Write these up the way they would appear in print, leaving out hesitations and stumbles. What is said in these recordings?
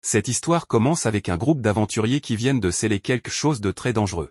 Cette histoire commence avec un groupe d'aventuriers qui viennent de sceller quelque chose de très dangereux.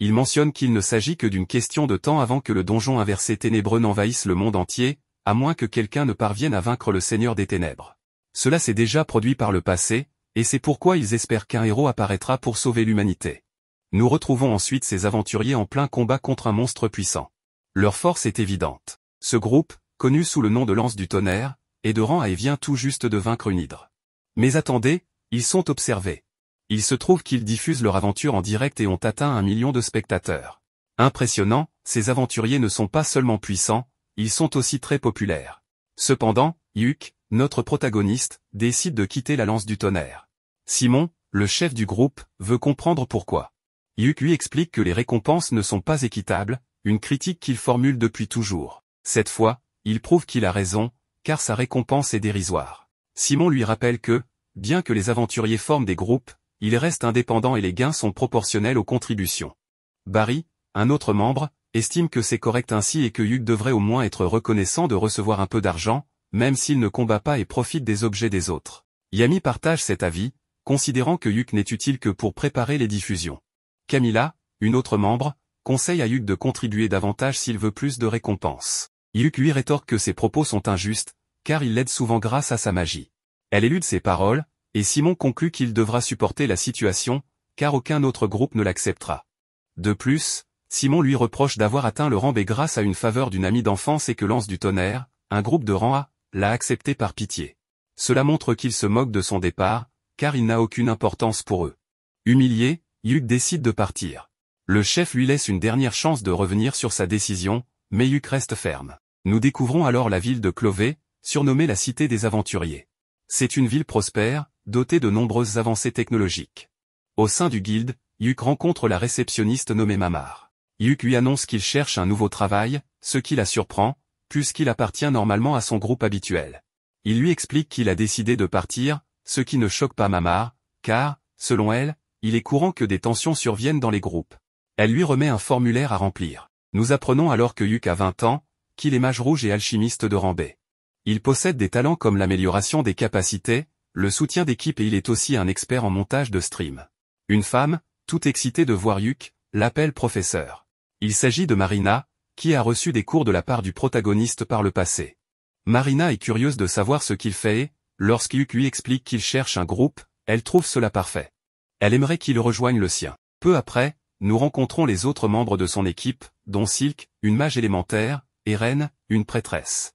Ils mentionnent qu'il ne s'agit que d'une question de temps avant que le donjon inversé ténébreux n'envahisse le monde entier, à moins que quelqu'un ne parvienne à vaincre le Seigneur des Ténèbres. Cela s'est déjà produit par le passé, et c'est pourquoi ils espèrent qu'un héros apparaîtra pour sauver l'humanité. Nous retrouvons ensuite ces aventuriers en plein combat contre un monstre puissant. Leur force est évidente. Ce groupe, connu sous le nom de Lance du Tonnerre, est de rang A et vient tout juste de vaincre une hydre. Mais attendez, ils sont observés. Il se trouve qu'ils diffusent leur aventure en direct et ont atteint 1 million de spectateurs. Impressionnant, ces aventuriers ne sont pas seulement puissants, ils sont aussi très populaires. Cependant, Yuk, notre protagoniste, décide de quitter la Lance du Tonnerre. Simon, le chef du groupe, veut comprendre pourquoi. Yuk lui explique que les récompenses ne sont pas équitables, une critique qu'il formule depuis toujours. Cette fois, il prouve qu'il a raison, car sa récompense est dérisoire. Simon lui rappelle que, bien que les aventuriers forment des groupes, ils restent indépendants et les gains sont proportionnels aux contributions. Barry, un autre membre, estime que c'est correct ainsi et que Yuk devrait au moins être reconnaissant de recevoir un peu d'argent, même s'il ne combat pas et profite des objets des autres. Yami partage cet avis, considérant que Yuk n'est utile que pour préparer les diffusions. Camilla, une autre membre, conseille à Yuk de contribuer davantage s'il veut plus de récompenses. Yuk lui rétorque que ses propos sont injustes, car il l'aide souvent grâce à sa magie. Elle élude ses paroles, et Simon conclut qu'il devra supporter la situation, car aucun autre groupe ne l'acceptera. De plus, Simon lui reproche d'avoir atteint le rang B grâce à une faveur d'une amie d'enfance et que Lance du Tonnerre, un groupe de rang A, l'a accepté par pitié. Cela montre qu'il se moque de son départ, car il n'a aucune importance pour eux. Humilié, Yuk décide de partir. Le chef lui laisse une dernière chance de revenir sur sa décision, mais Yuk reste ferme. Nous découvrons alors la ville de Clovey, surnommée la Cité des Aventuriers. C'est une ville prospère, dotée de nombreuses avancées technologiques. Au sein du guilde, Yuk rencontre la réceptionniste nommée Mamar. Yuk lui annonce qu'il cherche un nouveau travail, ce qui la surprend, puisqu'il appartient normalement à son groupe habituel. Il lui explique qu'il a décidé de partir, ce qui ne choque pas Mamar, car, selon elle, il est courant que des tensions surviennent dans les groupes. Elle lui remet un formulaire à remplir. Nous apprenons alors que Yuk a 20 ans, qu'il est mage rouge et alchimiste de rang B. Il possède des talents comme l'amélioration des capacités, le soutien d'équipe et il est aussi un expert en montage de stream. Une femme, toute excitée de voir Yuk, l'appelle professeur. Il s'agit de Marina, qui a reçu des cours de la part du protagoniste par le passé. Marina est curieuse de savoir ce qu'il fait et, lorsque Yuk lui explique qu'il cherche un groupe, elle trouve cela parfait. Elle aimerait qu'il rejoigne le sien. Peu après, nous rencontrons les autres membres de son équipe, dont Silk, une mage élémentaire, et Ren, une prêtresse.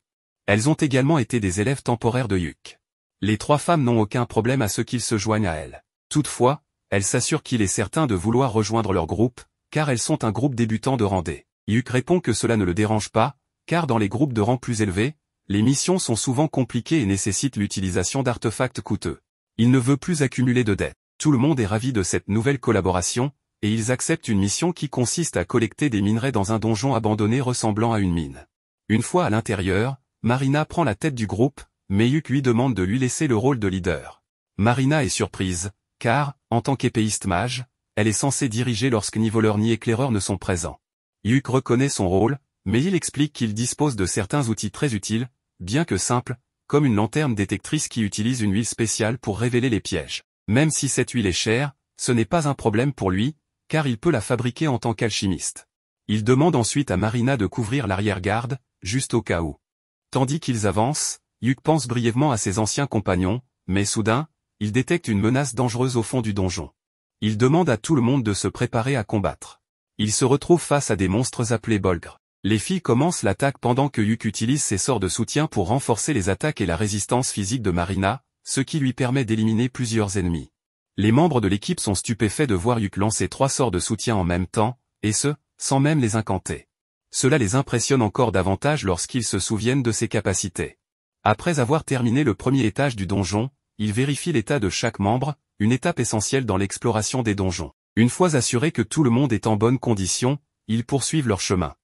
Elles ont également été des élèves temporaires de Yuk. Les 3 femmes n'ont aucun problème à ce qu'il se joigne à elles. Toutefois, elles s'assurent qu'il est certain de vouloir rejoindre leur groupe, car elles sont un groupe débutant de rang D. Yuk répond que cela ne le dérange pas, car dans les groupes de rang plus élevés, les missions sont souvent compliquées et nécessitent l'utilisation d'artefacts coûteux. Il ne veut plus accumuler de dettes. Tout le monde est ravi de cette nouvelle collaboration, et ils acceptent une mission qui consiste à collecter des minerais dans un donjon abandonné ressemblant à une mine. Une fois à l'intérieur, Marina prend la tête du groupe, mais Yuk lui demande de lui laisser le rôle de leader. Marina est surprise, car, en tant qu'épéiste mage, elle est censée diriger lorsque ni voleur ni éclaireur ne sont présents. Yuk reconnaît son rôle, mais il explique qu'il dispose de certains outils très utiles, bien que simples, comme une lanterne détectrice qui utilise une huile spéciale pour révéler les pièges. Même si cette huile est chère, ce n'est pas un problème pour lui, car il peut la fabriquer en tant qu'alchimiste. Il demande ensuite à Marina de couvrir l'arrière-garde, juste au cas où. Tandis qu'ils avancent, Yuk pense brièvement à ses anciens compagnons, mais soudain, il détecte une menace dangereuse au fond du donjon. Il demande à tout le monde de se préparer à combattre. Il se retrouve face à des monstres appelés Bolgres. Les filles commencent l'attaque pendant que Yuk utilise ses sorts de soutien pour renforcer les attaques et la résistance physique de Marina, ce qui lui permet d'éliminer plusieurs ennemis. Les membres de l'équipe sont stupéfaits de voir Yuk lancer 3 sorts de soutien en même temps, et ce, sans même les incanter. Cela les impressionne encore davantage lorsqu'ils se souviennent de ses capacités. Après avoir terminé le premier étage du donjon, ils vérifient l'état de chaque membre, une étape essentielle dans l'exploration des donjons. Une fois assurés que tout le monde est en bonne condition, ils poursuivent leur chemin.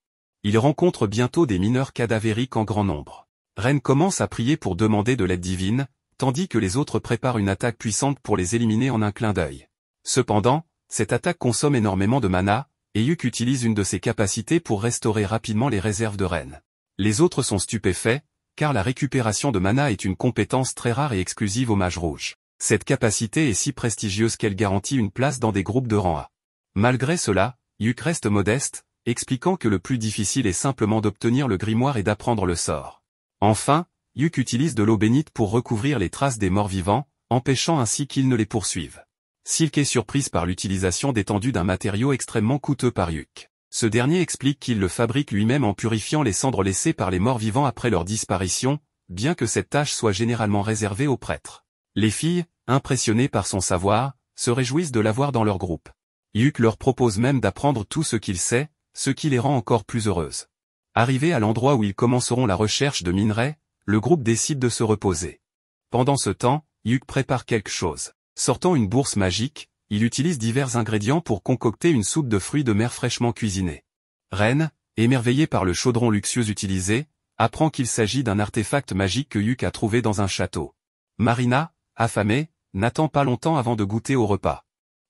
Ils rencontrent bientôt des mineurs cadavériques en grand nombre. Ren commence à prier pour demander de l'aide divine, tandis que les autres préparent une attaque puissante pour les éliminer en un clin d'œil. Cependant, cette attaque consomme énormément de mana, et Yuk utilise une de ses capacités pour restaurer rapidement les réserves de Ren. Les autres sont stupéfaits, car la récupération de mana est une compétence très rare et exclusive aux mages rouges. Cette capacité est si prestigieuse qu'elle garantit une place dans des groupes de rang A. Malgré cela, Yuk reste modeste, expliquant que le plus difficile est simplement d'obtenir le grimoire et d'apprendre le sort. Enfin, Yuk utilise de l'eau bénite pour recouvrir les traces des morts vivants, empêchant ainsi qu'ils ne les poursuivent. Silk est surprise par l'utilisation d'étendues d'un matériau extrêmement coûteux par Yuk. Ce dernier explique qu'il le fabrique lui-même en purifiant les cendres laissées par les morts vivants après leur disparition, bien que cette tâche soit généralement réservée aux prêtres. Les filles, impressionnées par son savoir, se réjouissent de l'avoir dans leur groupe. Yuk leur propose même d'apprendre tout ce qu'il sait, ce qui les rend encore plus heureuses. Arrivés à l'endroit où ils commenceront la recherche de minerais, le groupe décide de se reposer. Pendant ce temps, Yuk prépare quelque chose. Sortant une bourse magique, il utilise divers ingrédients pour concocter une soupe de fruits de mer fraîchement cuisinée. Ren, émerveillé par le chaudron luxueux utilisé, apprend qu'il s'agit d'un artefact magique que Yuk a trouvé dans un château. Marina, affamée, n'attend pas longtemps avant de goûter au repas.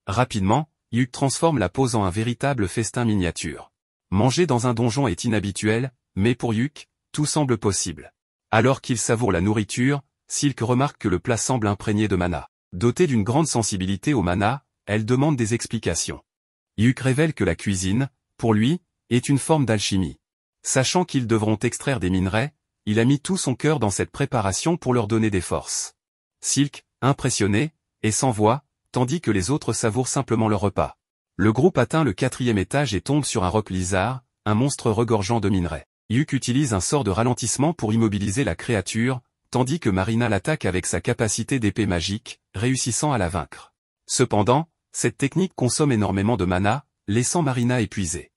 Rapidement, Yuk transforme la pose en un véritable festin miniature. Manger dans un donjon est inhabituel, mais pour Yuk, tout semble possible. Alors qu'il savoure la nourriture, Silk remarque que le plat semble imprégné de mana. Dotée d'une grande sensibilité au mana, elle demande des explications. Yuk révèle que la cuisine, pour lui, est une forme d'alchimie. Sachant qu'ils devront extraire des minerais, il a mis tout son cœur dans cette préparation pour leur donner des forces. Silk, impressionné, est sans voix, tandis que les autres savourent simplement leur repas. Le groupe atteint le 4e étage et tombe sur un roc lizard, un monstre regorgeant de minerais. Yuk utilise un sort de ralentissement pour immobiliser la créature, tandis que Marina l'attaque avec sa capacité d'épée magique, réussissant à la vaincre. Cependant, cette technique consomme énormément de mana, laissant Marina épuisée.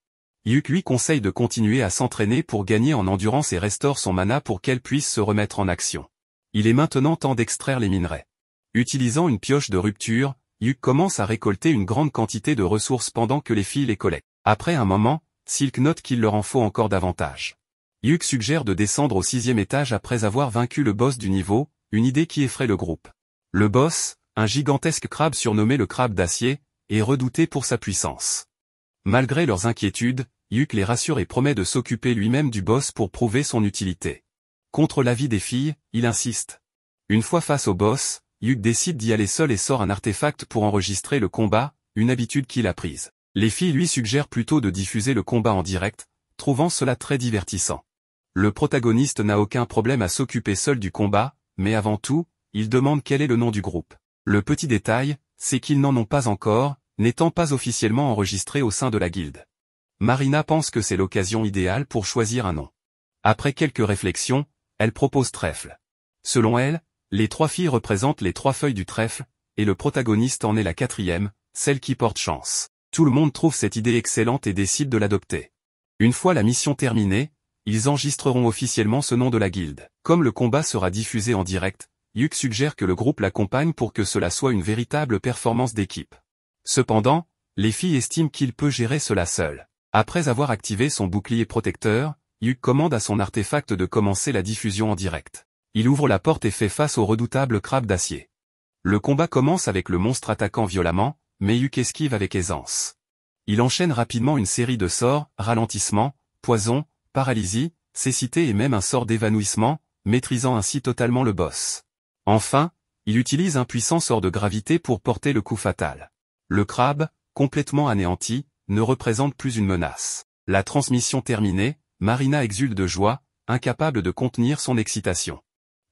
Yuk lui conseille de continuer à s'entraîner pour gagner en endurance et restaure son mana pour qu'elle puisse se remettre en action. Il est maintenant temps d'extraire les minerais. Utilisant une pioche de rupture, Yuk commence à récolter une grande quantité de ressources pendant que les filles les collectent. Après un moment, Silk note qu'il leur en faut encore davantage. Yuk suggère de descendre au 6e étage après avoir vaincu le boss du niveau, une idée qui effraie le groupe. Le boss, un gigantesque crabe surnommé le crabe d'acier, est redouté pour sa puissance. Malgré leurs inquiétudes, Yuk les rassure et promet de s'occuper lui-même du boss pour prouver son utilité. Contre l'avis des filles, il insiste. Une fois face au boss, Yuk décide d'y aller seul et sort un artefact pour enregistrer le combat, une habitude qu'il a prise. Les filles lui suggèrent plutôt de diffuser le combat en direct, trouvant cela très divertissant. Le protagoniste n'a aucun problème à s'occuper seul du combat, mais avant tout, il demande quel est le nom du groupe. Le petit détail, c'est qu'ils n'en ont pas encore, n'étant pas officiellement enregistrés au sein de la guilde. Marina pense que c'est l'occasion idéale pour choisir un nom. Après quelques réflexions, elle propose trèfle. Selon elle, les 3 filles représentent les 3 feuilles du trèfle, et le protagoniste en est la 4e, celle qui porte chance. Tout le monde trouve cette idée excellente et décide de l'adopter. Une fois la mission terminée, ils enregistreront officiellement ce nom de la guilde. Comme le combat sera diffusé en direct, Yuk suggère que le groupe l'accompagne pour que cela soit une véritable performance d'équipe. Cependant, les filles estiment qu'il peut gérer cela seul. Après avoir activé son bouclier protecteur, Yuk commande à son artefact de commencer la diffusion en direct. Il ouvre la porte et fait face au redoutable crabe d'acier. Le combat commence avec le monstre attaquant violemment, mais Yuk esquive avec aisance. Il enchaîne rapidement une série de sorts, ralentissement, poison, paralysie, cécité et même un sort d'évanouissement, maîtrisant ainsi totalement le boss. Enfin, il utilise un puissant sort de gravité pour porter le coup fatal. Le crabe, complètement anéanti, ne représente plus une menace. La transmission terminée, Marina exulte de joie, incapable de contenir son excitation.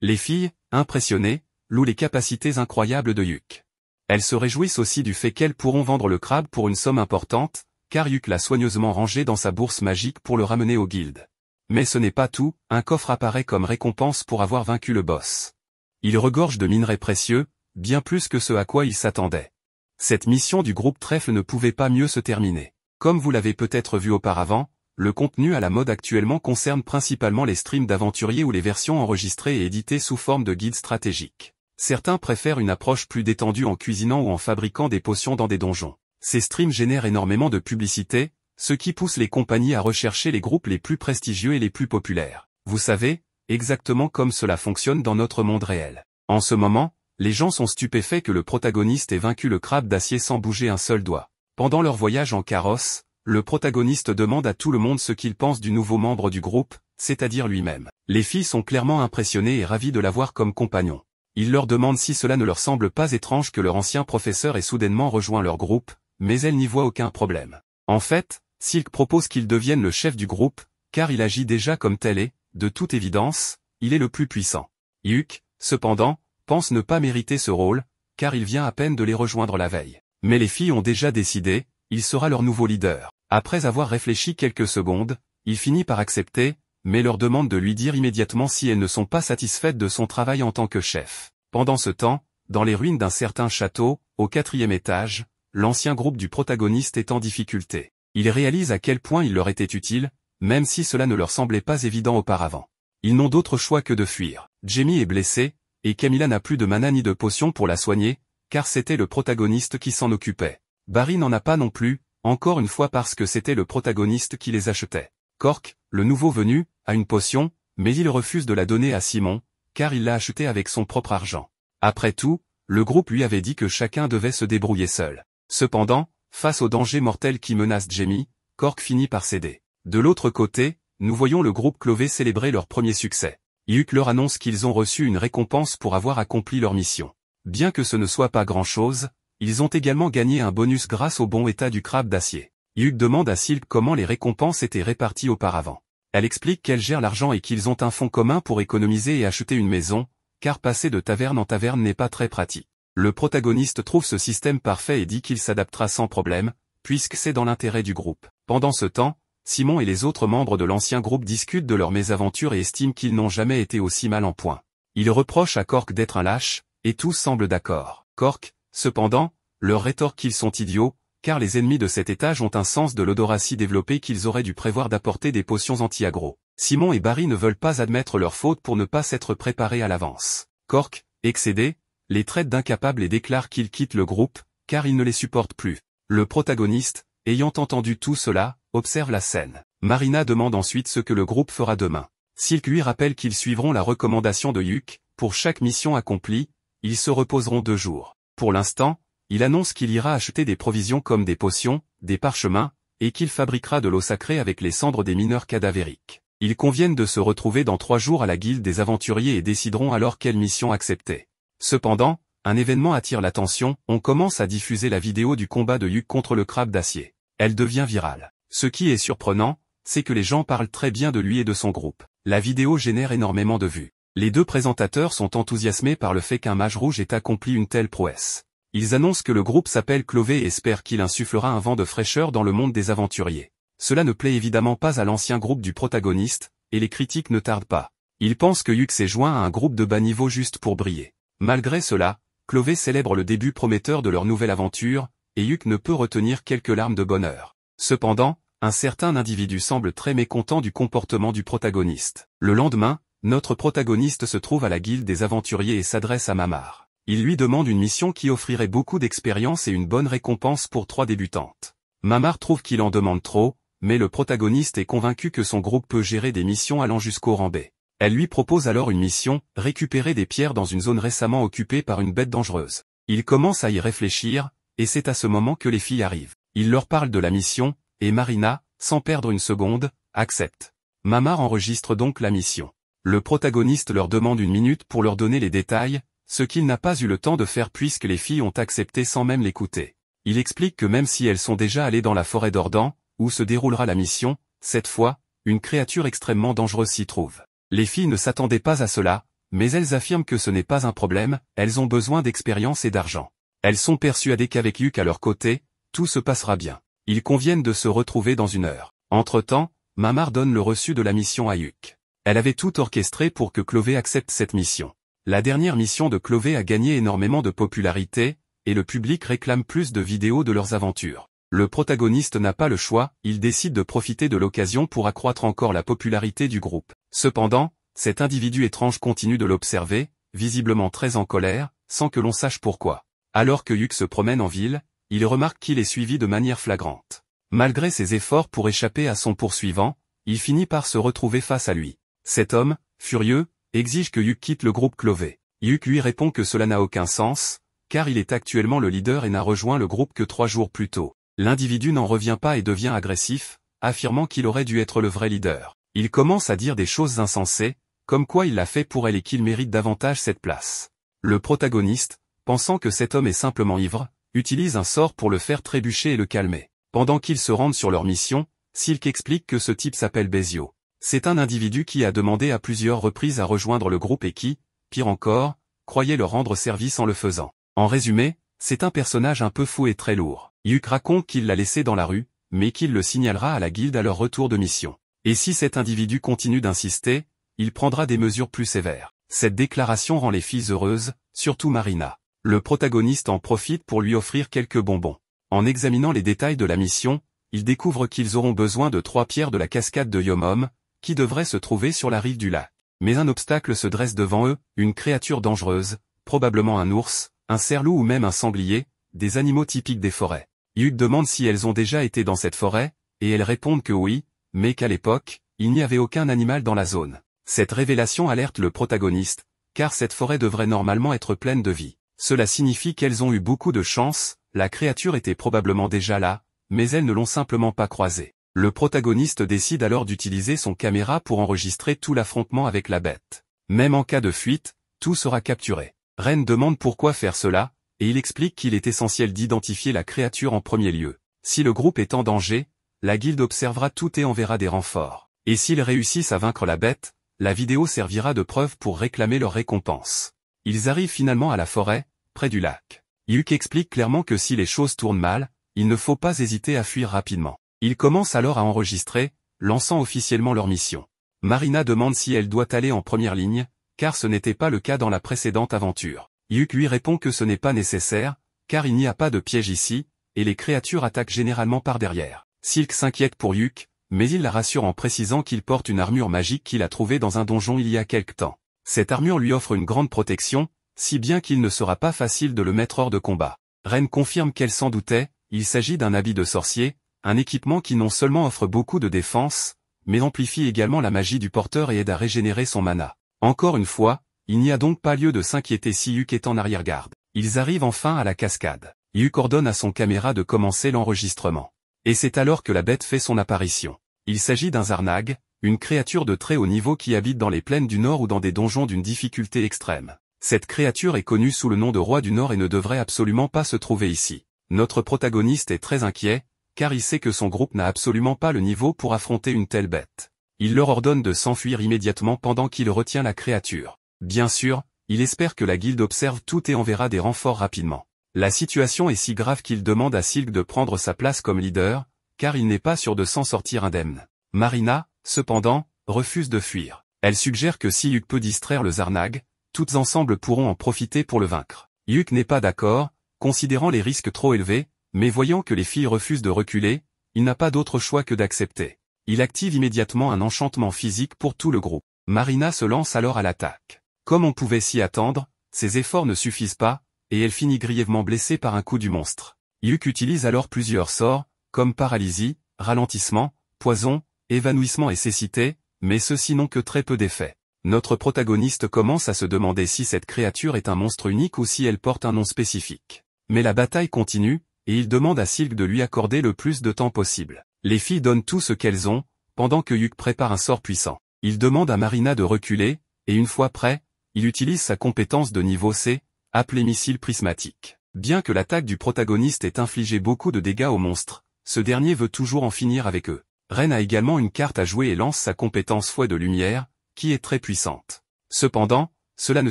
Les filles, impressionnées, louent les capacités incroyables de Yuk. Elles se réjouissent aussi du fait qu'elles pourront vendre le crabe pour une somme importante, car Yuk l'a soigneusement rangé dans sa bourse magique pour le ramener aux guildes. Mais ce n'est pas tout, un coffre apparaît comme récompense pour avoir vaincu le boss. Il regorge de minerais précieux, bien plus que ce à quoi il s'attendait. Cette mission du groupe Trèfle ne pouvait pas mieux se terminer. Comme vous l'avez peut-être vu auparavant, le contenu à la mode actuellement concerne principalement les streams d'aventuriers ou les versions enregistrées et éditées sous forme de guides stratégiques. Certains préfèrent une approche plus détendue en cuisinant ou en fabriquant des potions dans des donjons. Ces streams génèrent énormément de publicité, ce qui pousse les compagnies à rechercher les groupes les plus prestigieux et les plus populaires. Vous savez, exactement comme cela fonctionne dans notre monde réel. En ce moment, les gens sont stupéfaits que le protagoniste ait vaincu le crabe d'acier sans bouger un seul doigt. Pendant leur voyage en carrosse, le protagoniste demande à tout le monde ce qu'il pense du nouveau membre du groupe, c'est-à-dire lui-même. Les filles sont clairement impressionnées et ravies de l'avoir comme compagnon. Il leur demande si cela ne leur semble pas étrange que leur ancien professeur ait soudainement rejoint leur groupe, mais elle n'y voit aucun problème. En fait, Silk propose qu'il devienne le chef du groupe, car il agit déjà comme tel et, de toute évidence, il est le plus puissant. Hyuk, cependant, pense ne pas mériter ce rôle, car il vient à peine de les rejoindre la veille. Mais les filles ont déjà décidé, il sera leur nouveau leader. Après avoir réfléchi quelques secondes, il finit par accepter, mais leur demande de lui dire immédiatement si elles ne sont pas satisfaites de son travail en tant que chef. Pendant ce temps, dans les ruines d'un certain château, au 4e étage, l'ancien groupe du protagoniste est en difficulté. Ils réalisent à quel point il leur était utile, même si cela ne leur semblait pas évident auparavant. Ils n'ont d'autre choix que de fuir. Jamie est blessée, et Camilla n'a plus de mana ni de potion pour la soigner, car c'était le protagoniste qui s'en occupait. Barry n'en a pas non plus, encore une fois parce que c'était le protagoniste qui les achetait. Cork, le nouveau venu, a une potion, mais il refuse de la donner à Simon, car il l'a achetée avec son propre argent. Après tout, le groupe lui avait dit que chacun devait se débrouiller seul. Cependant, face au danger mortel qui menace Jamie, Cork finit par céder. De l'autre côté, nous voyons le groupe Clové célébrer leur premier succès. Hyuk leur annonce qu'ils ont reçu une récompense pour avoir accompli leur mission. Bien que ce ne soit pas grand-chose, ils ont également gagné un bonus grâce au bon état du crabe d'acier. Hyuk demande à Silk comment les récompenses étaient réparties auparavant. Elle explique qu'elle gère l'argent et qu'ils ont un fonds commun pour économiser et acheter une maison, car passer de taverne en taverne n'est pas très pratique. Le protagoniste trouve ce système parfait et dit qu'il s'adaptera sans problème, puisque c'est dans l'intérêt du groupe. Pendant ce temps, Simon et les autres membres de l'ancien groupe discutent de leurs mésaventures et estiment qu'ils n'ont jamais été aussi mal en point. Ils reprochent à Cork d'être un lâche, et tous semblent d'accord. Cork, cependant, leur rétorque qu'ils sont idiots, car les ennemis de cet étage ont un sens de l'odorat si développé qu'ils auraient dû prévoir d'apporter des potions anti-aggro. Simon et Barry ne veulent pas admettre leur faute pour ne pas s'être préparés à l'avance. Cork, excédé, les traite d'incapables et déclare qu'ils quittent le groupe, car ils ne les supportent plus. Le protagoniste, ayant entendu tout cela, observe la scène. Marina demande ensuite ce que le groupe fera demain. Silk lui rappelle qu'ils suivront la recommandation de Hyuk, pour chaque mission accomplie, ils se reposeront 2 jours. Pour l'instant, il annonce qu'il ira acheter des provisions comme des potions, des parchemins, et qu'il fabriquera de l'eau sacrée avec les cendres des mineurs cadavériques. Ils conviennent de se retrouver dans 3 jours à la guilde des aventuriers et décideront alors quelle mission accepter. Cependant, un événement attire l'attention, on commence à diffuser la vidéo du combat de Hyuk contre le crabe d'acier. Elle devient virale. Ce qui est surprenant, c'est que les gens parlent très bien de lui et de son groupe. La vidéo génère énormément de vues. Les 2 présentateurs sont enthousiasmés par le fait qu'un mage rouge ait accompli une telle prouesse. Ils annoncent que le groupe s'appelle Clové et espèrent qu'il insufflera un vent de fraîcheur dans le monde des aventuriers. Cela ne plaît évidemment pas à l'ancien groupe du protagoniste, et les critiques ne tardent pas. Ils pensent que Hyuk s'est joint à un groupe de bas niveau juste pour briller. Malgré cela, Clové célèbre le début prometteur de leur nouvelle aventure, et Hyuk ne peut retenir quelques larmes de bonheur. Cependant, un certain individu semble très mécontent du comportement du protagoniste. Le lendemain, notre protagoniste se trouve à la guilde des aventuriers et s'adresse à Mamar. Il lui demande une mission qui offrirait beaucoup d'expérience et une bonne récompense pour 3 débutantes. Mamar trouve qu'il en demande trop, mais le protagoniste est convaincu que son groupe peut gérer des missions allant jusqu'au rang B. Elle lui propose alors une mission, récupérer des pierres dans une zone récemment occupée par une bête dangereuse. Il commence à y réfléchir, et c'est à ce moment que les filles arrivent. Il leur parle de la mission, et Marina, sans perdre une seconde, accepte. Mamar enregistre donc la mission. Le protagoniste leur demande 1 minute pour leur donner les détails, ce qu'il n'a pas eu le temps de faire puisque les filles ont accepté sans même l'écouter. Il explique que même si elles sont déjà allées dans la forêt d'Ordan, où se déroulera la mission, cette fois, une créature extrêmement dangereuse s'y trouve. Les filles ne s'attendaient pas à cela, mais elles affirment que ce n'est pas un problème, elles ont besoin d'expérience et d'argent. Elles sont persuadées qu'avec Hyuk à leur côté, tout se passera bien. Ils conviennent de se retrouver dans 1 heure. Entre-temps, Mamar donne le reçu de la mission à Hyuk. Elle avait tout orchestré pour que Clové accepte cette mission. La dernière mission de Clové a gagné énormément de popularité, et le public réclame plus de vidéos de leurs aventures. Le protagoniste n'a pas le choix, il décide de profiter de l'occasion pour accroître encore la popularité du groupe. Cependant, cet individu étrange continue de l'observer, visiblement très en colère, sans que l'on sache pourquoi. Alors que Hyuk se promène en ville, il remarque qu'il est suivi de manière flagrante. Malgré ses efforts pour échapper à son poursuivant, il finit par se retrouver face à lui. Cet homme, furieux, exige que Hyuk quitte le groupe Clové. Hyuk lui répond que cela n'a aucun sens, car il est actuellement le leader et n'a rejoint le groupe que 3 jours plus tôt. L'individu n'en revient pas et devient agressif, affirmant qu'il aurait dû être le vrai leader. Il commence à dire des choses insensées, comme quoi il l'a fait pour elle et qu'il mérite davantage cette place. Le protagoniste, pensant que cet homme est simplement ivre, utilise un sort pour le faire trébucher et le calmer. Pendant qu'ils se rendent sur leur mission, Silk explique que ce type s'appelle Bezio. C'est un individu qui a demandé à plusieurs reprises à rejoindre le groupe et qui, pire encore, croyait leur rendre service en le faisant. En résumé, c'est un personnage un peu fou et très lourd. Yuk raconte qu'il l'a laissé dans la rue, mais qu'il le signalera à la guilde à leur retour de mission. Et si cet individu continue d'insister, il prendra des mesures plus sévères. Cette déclaration rend les filles heureuses, surtout Marina. Le protagoniste en profite pour lui offrir quelques bonbons. En examinant les détails de la mission, il découvre qu'ils auront besoin de 3 pierres de la cascade de Yomom, qui devrait se trouver sur la rive du lac. Mais un obstacle se dresse devant eux, une créature dangereuse, probablement un ours, un cerf-loup ou même un sanglier, des animaux typiques des forêts. Yuk demande si elles ont déjà été dans cette forêt, et elles répondent que oui, mais qu'à l'époque, il n'y avait aucun animal dans la zone. Cette révélation alerte le protagoniste, car cette forêt devrait normalement être pleine de vie. Cela signifie qu'elles ont eu beaucoup de chance, la créature était probablement déjà là, mais elles ne l'ont simplement pas croisée. Le protagoniste décide alors d'utiliser son caméra pour enregistrer tout l'affrontement avec la bête. Même en cas de fuite, tout sera capturé. Ren demande pourquoi faire cela, et il explique qu'il est essentiel d'identifier la créature en premier lieu. Si le groupe est en danger, la guilde observera tout et enverra des renforts. Et s'ils réussissent à vaincre la bête, la vidéo servira de preuve pour réclamer leur récompense. Ils arrivent finalement à la forêt, près du lac. Yuk explique clairement que si les choses tournent mal, il ne faut pas hésiter à fuir rapidement. Ils commencent alors à enregistrer, lançant officiellement leur mission. Marina demande si elle doit aller en première ligne, car ce n'était pas le cas dans la précédente aventure. Yuk lui répond que ce n'est pas nécessaire, car il n'y a pas de piège ici, et les créatures attaquent généralement par derrière. Silk s'inquiète pour Yuk, mais il la rassure en précisant qu'il porte une armure magique qu'il a trouvée dans un donjon il y a quelque temps. Cette armure lui offre une grande protection, si bien qu'il ne sera pas facile de le mettre hors de combat. Ren confirme qu'elle s'en doutait, il s'agit d'un habit de sorcier, un équipement qui non seulement offre beaucoup de défense, mais amplifie également la magie du porteur et aide à régénérer son mana. Encore une fois, il n'y a donc pas lieu de s'inquiéter si Yuk est en arrière-garde. Ils arrivent enfin à la cascade. Yuk ordonne à son caméra de commencer l'enregistrement. Et c'est alors que la bête fait son apparition. Il s'agit d'un Zarnag, une créature de très haut niveau qui habite dans les plaines du Nord ou dans des donjons d'une difficulté extrême. Cette créature est connue sous le nom de Roi du Nord et ne devrait absolument pas se trouver ici. Notre protagoniste est très inquiet, car il sait que son groupe n'a absolument pas le niveau pour affronter une telle bête. Il leur ordonne de s'enfuir immédiatement pendant qu'il retient la créature. Bien sûr, il espère que la guilde observe tout et enverra des renforts rapidement. La situation est si grave qu'il demande à Silk de prendre sa place comme leader, car il n'est pas sûr de s'en sortir indemne. Marina, cependant, refuse de fuir. Elle suggère que si Yuk peut distraire le Zarnag, toutes ensemble pourront en profiter pour le vaincre. Yuk n'est pas d'accord, considérant les risques trop élevés, mais voyant que les filles refusent de reculer, il n'a pas d'autre choix que d'accepter. Il active immédiatement un enchantement physique pour tout le groupe. Marina se lance alors à l'attaque. Comme on pouvait s'y attendre, ses efforts ne suffisent pas, et elle finit grièvement blessée par un coup du monstre. Yuk utilise alors plusieurs sorts, comme paralysie, ralentissement, poison, évanouissement et cécité, mais ceux-ci n'ont que très peu d'effet. Notre protagoniste commence à se demander si cette créature est un monstre unique ou si elle porte un nom spécifique. Mais la bataille continue, et il demande à Silk de lui accorder le plus de temps possible. Les filles donnent tout ce qu'elles ont, pendant que Yuk prépare un sort puissant. Il demande à Marina de reculer, et une fois prêt, il utilise sa compétence de niveau C, appelée missile prismatique. Bien que l'attaque du protagoniste ait infligé beaucoup de dégâts au monstre, ce dernier veut toujours en finir avec eux. Ren a également une carte à jouer et lance sa compétence fouet de lumière, qui est très puissante. Cependant, cela ne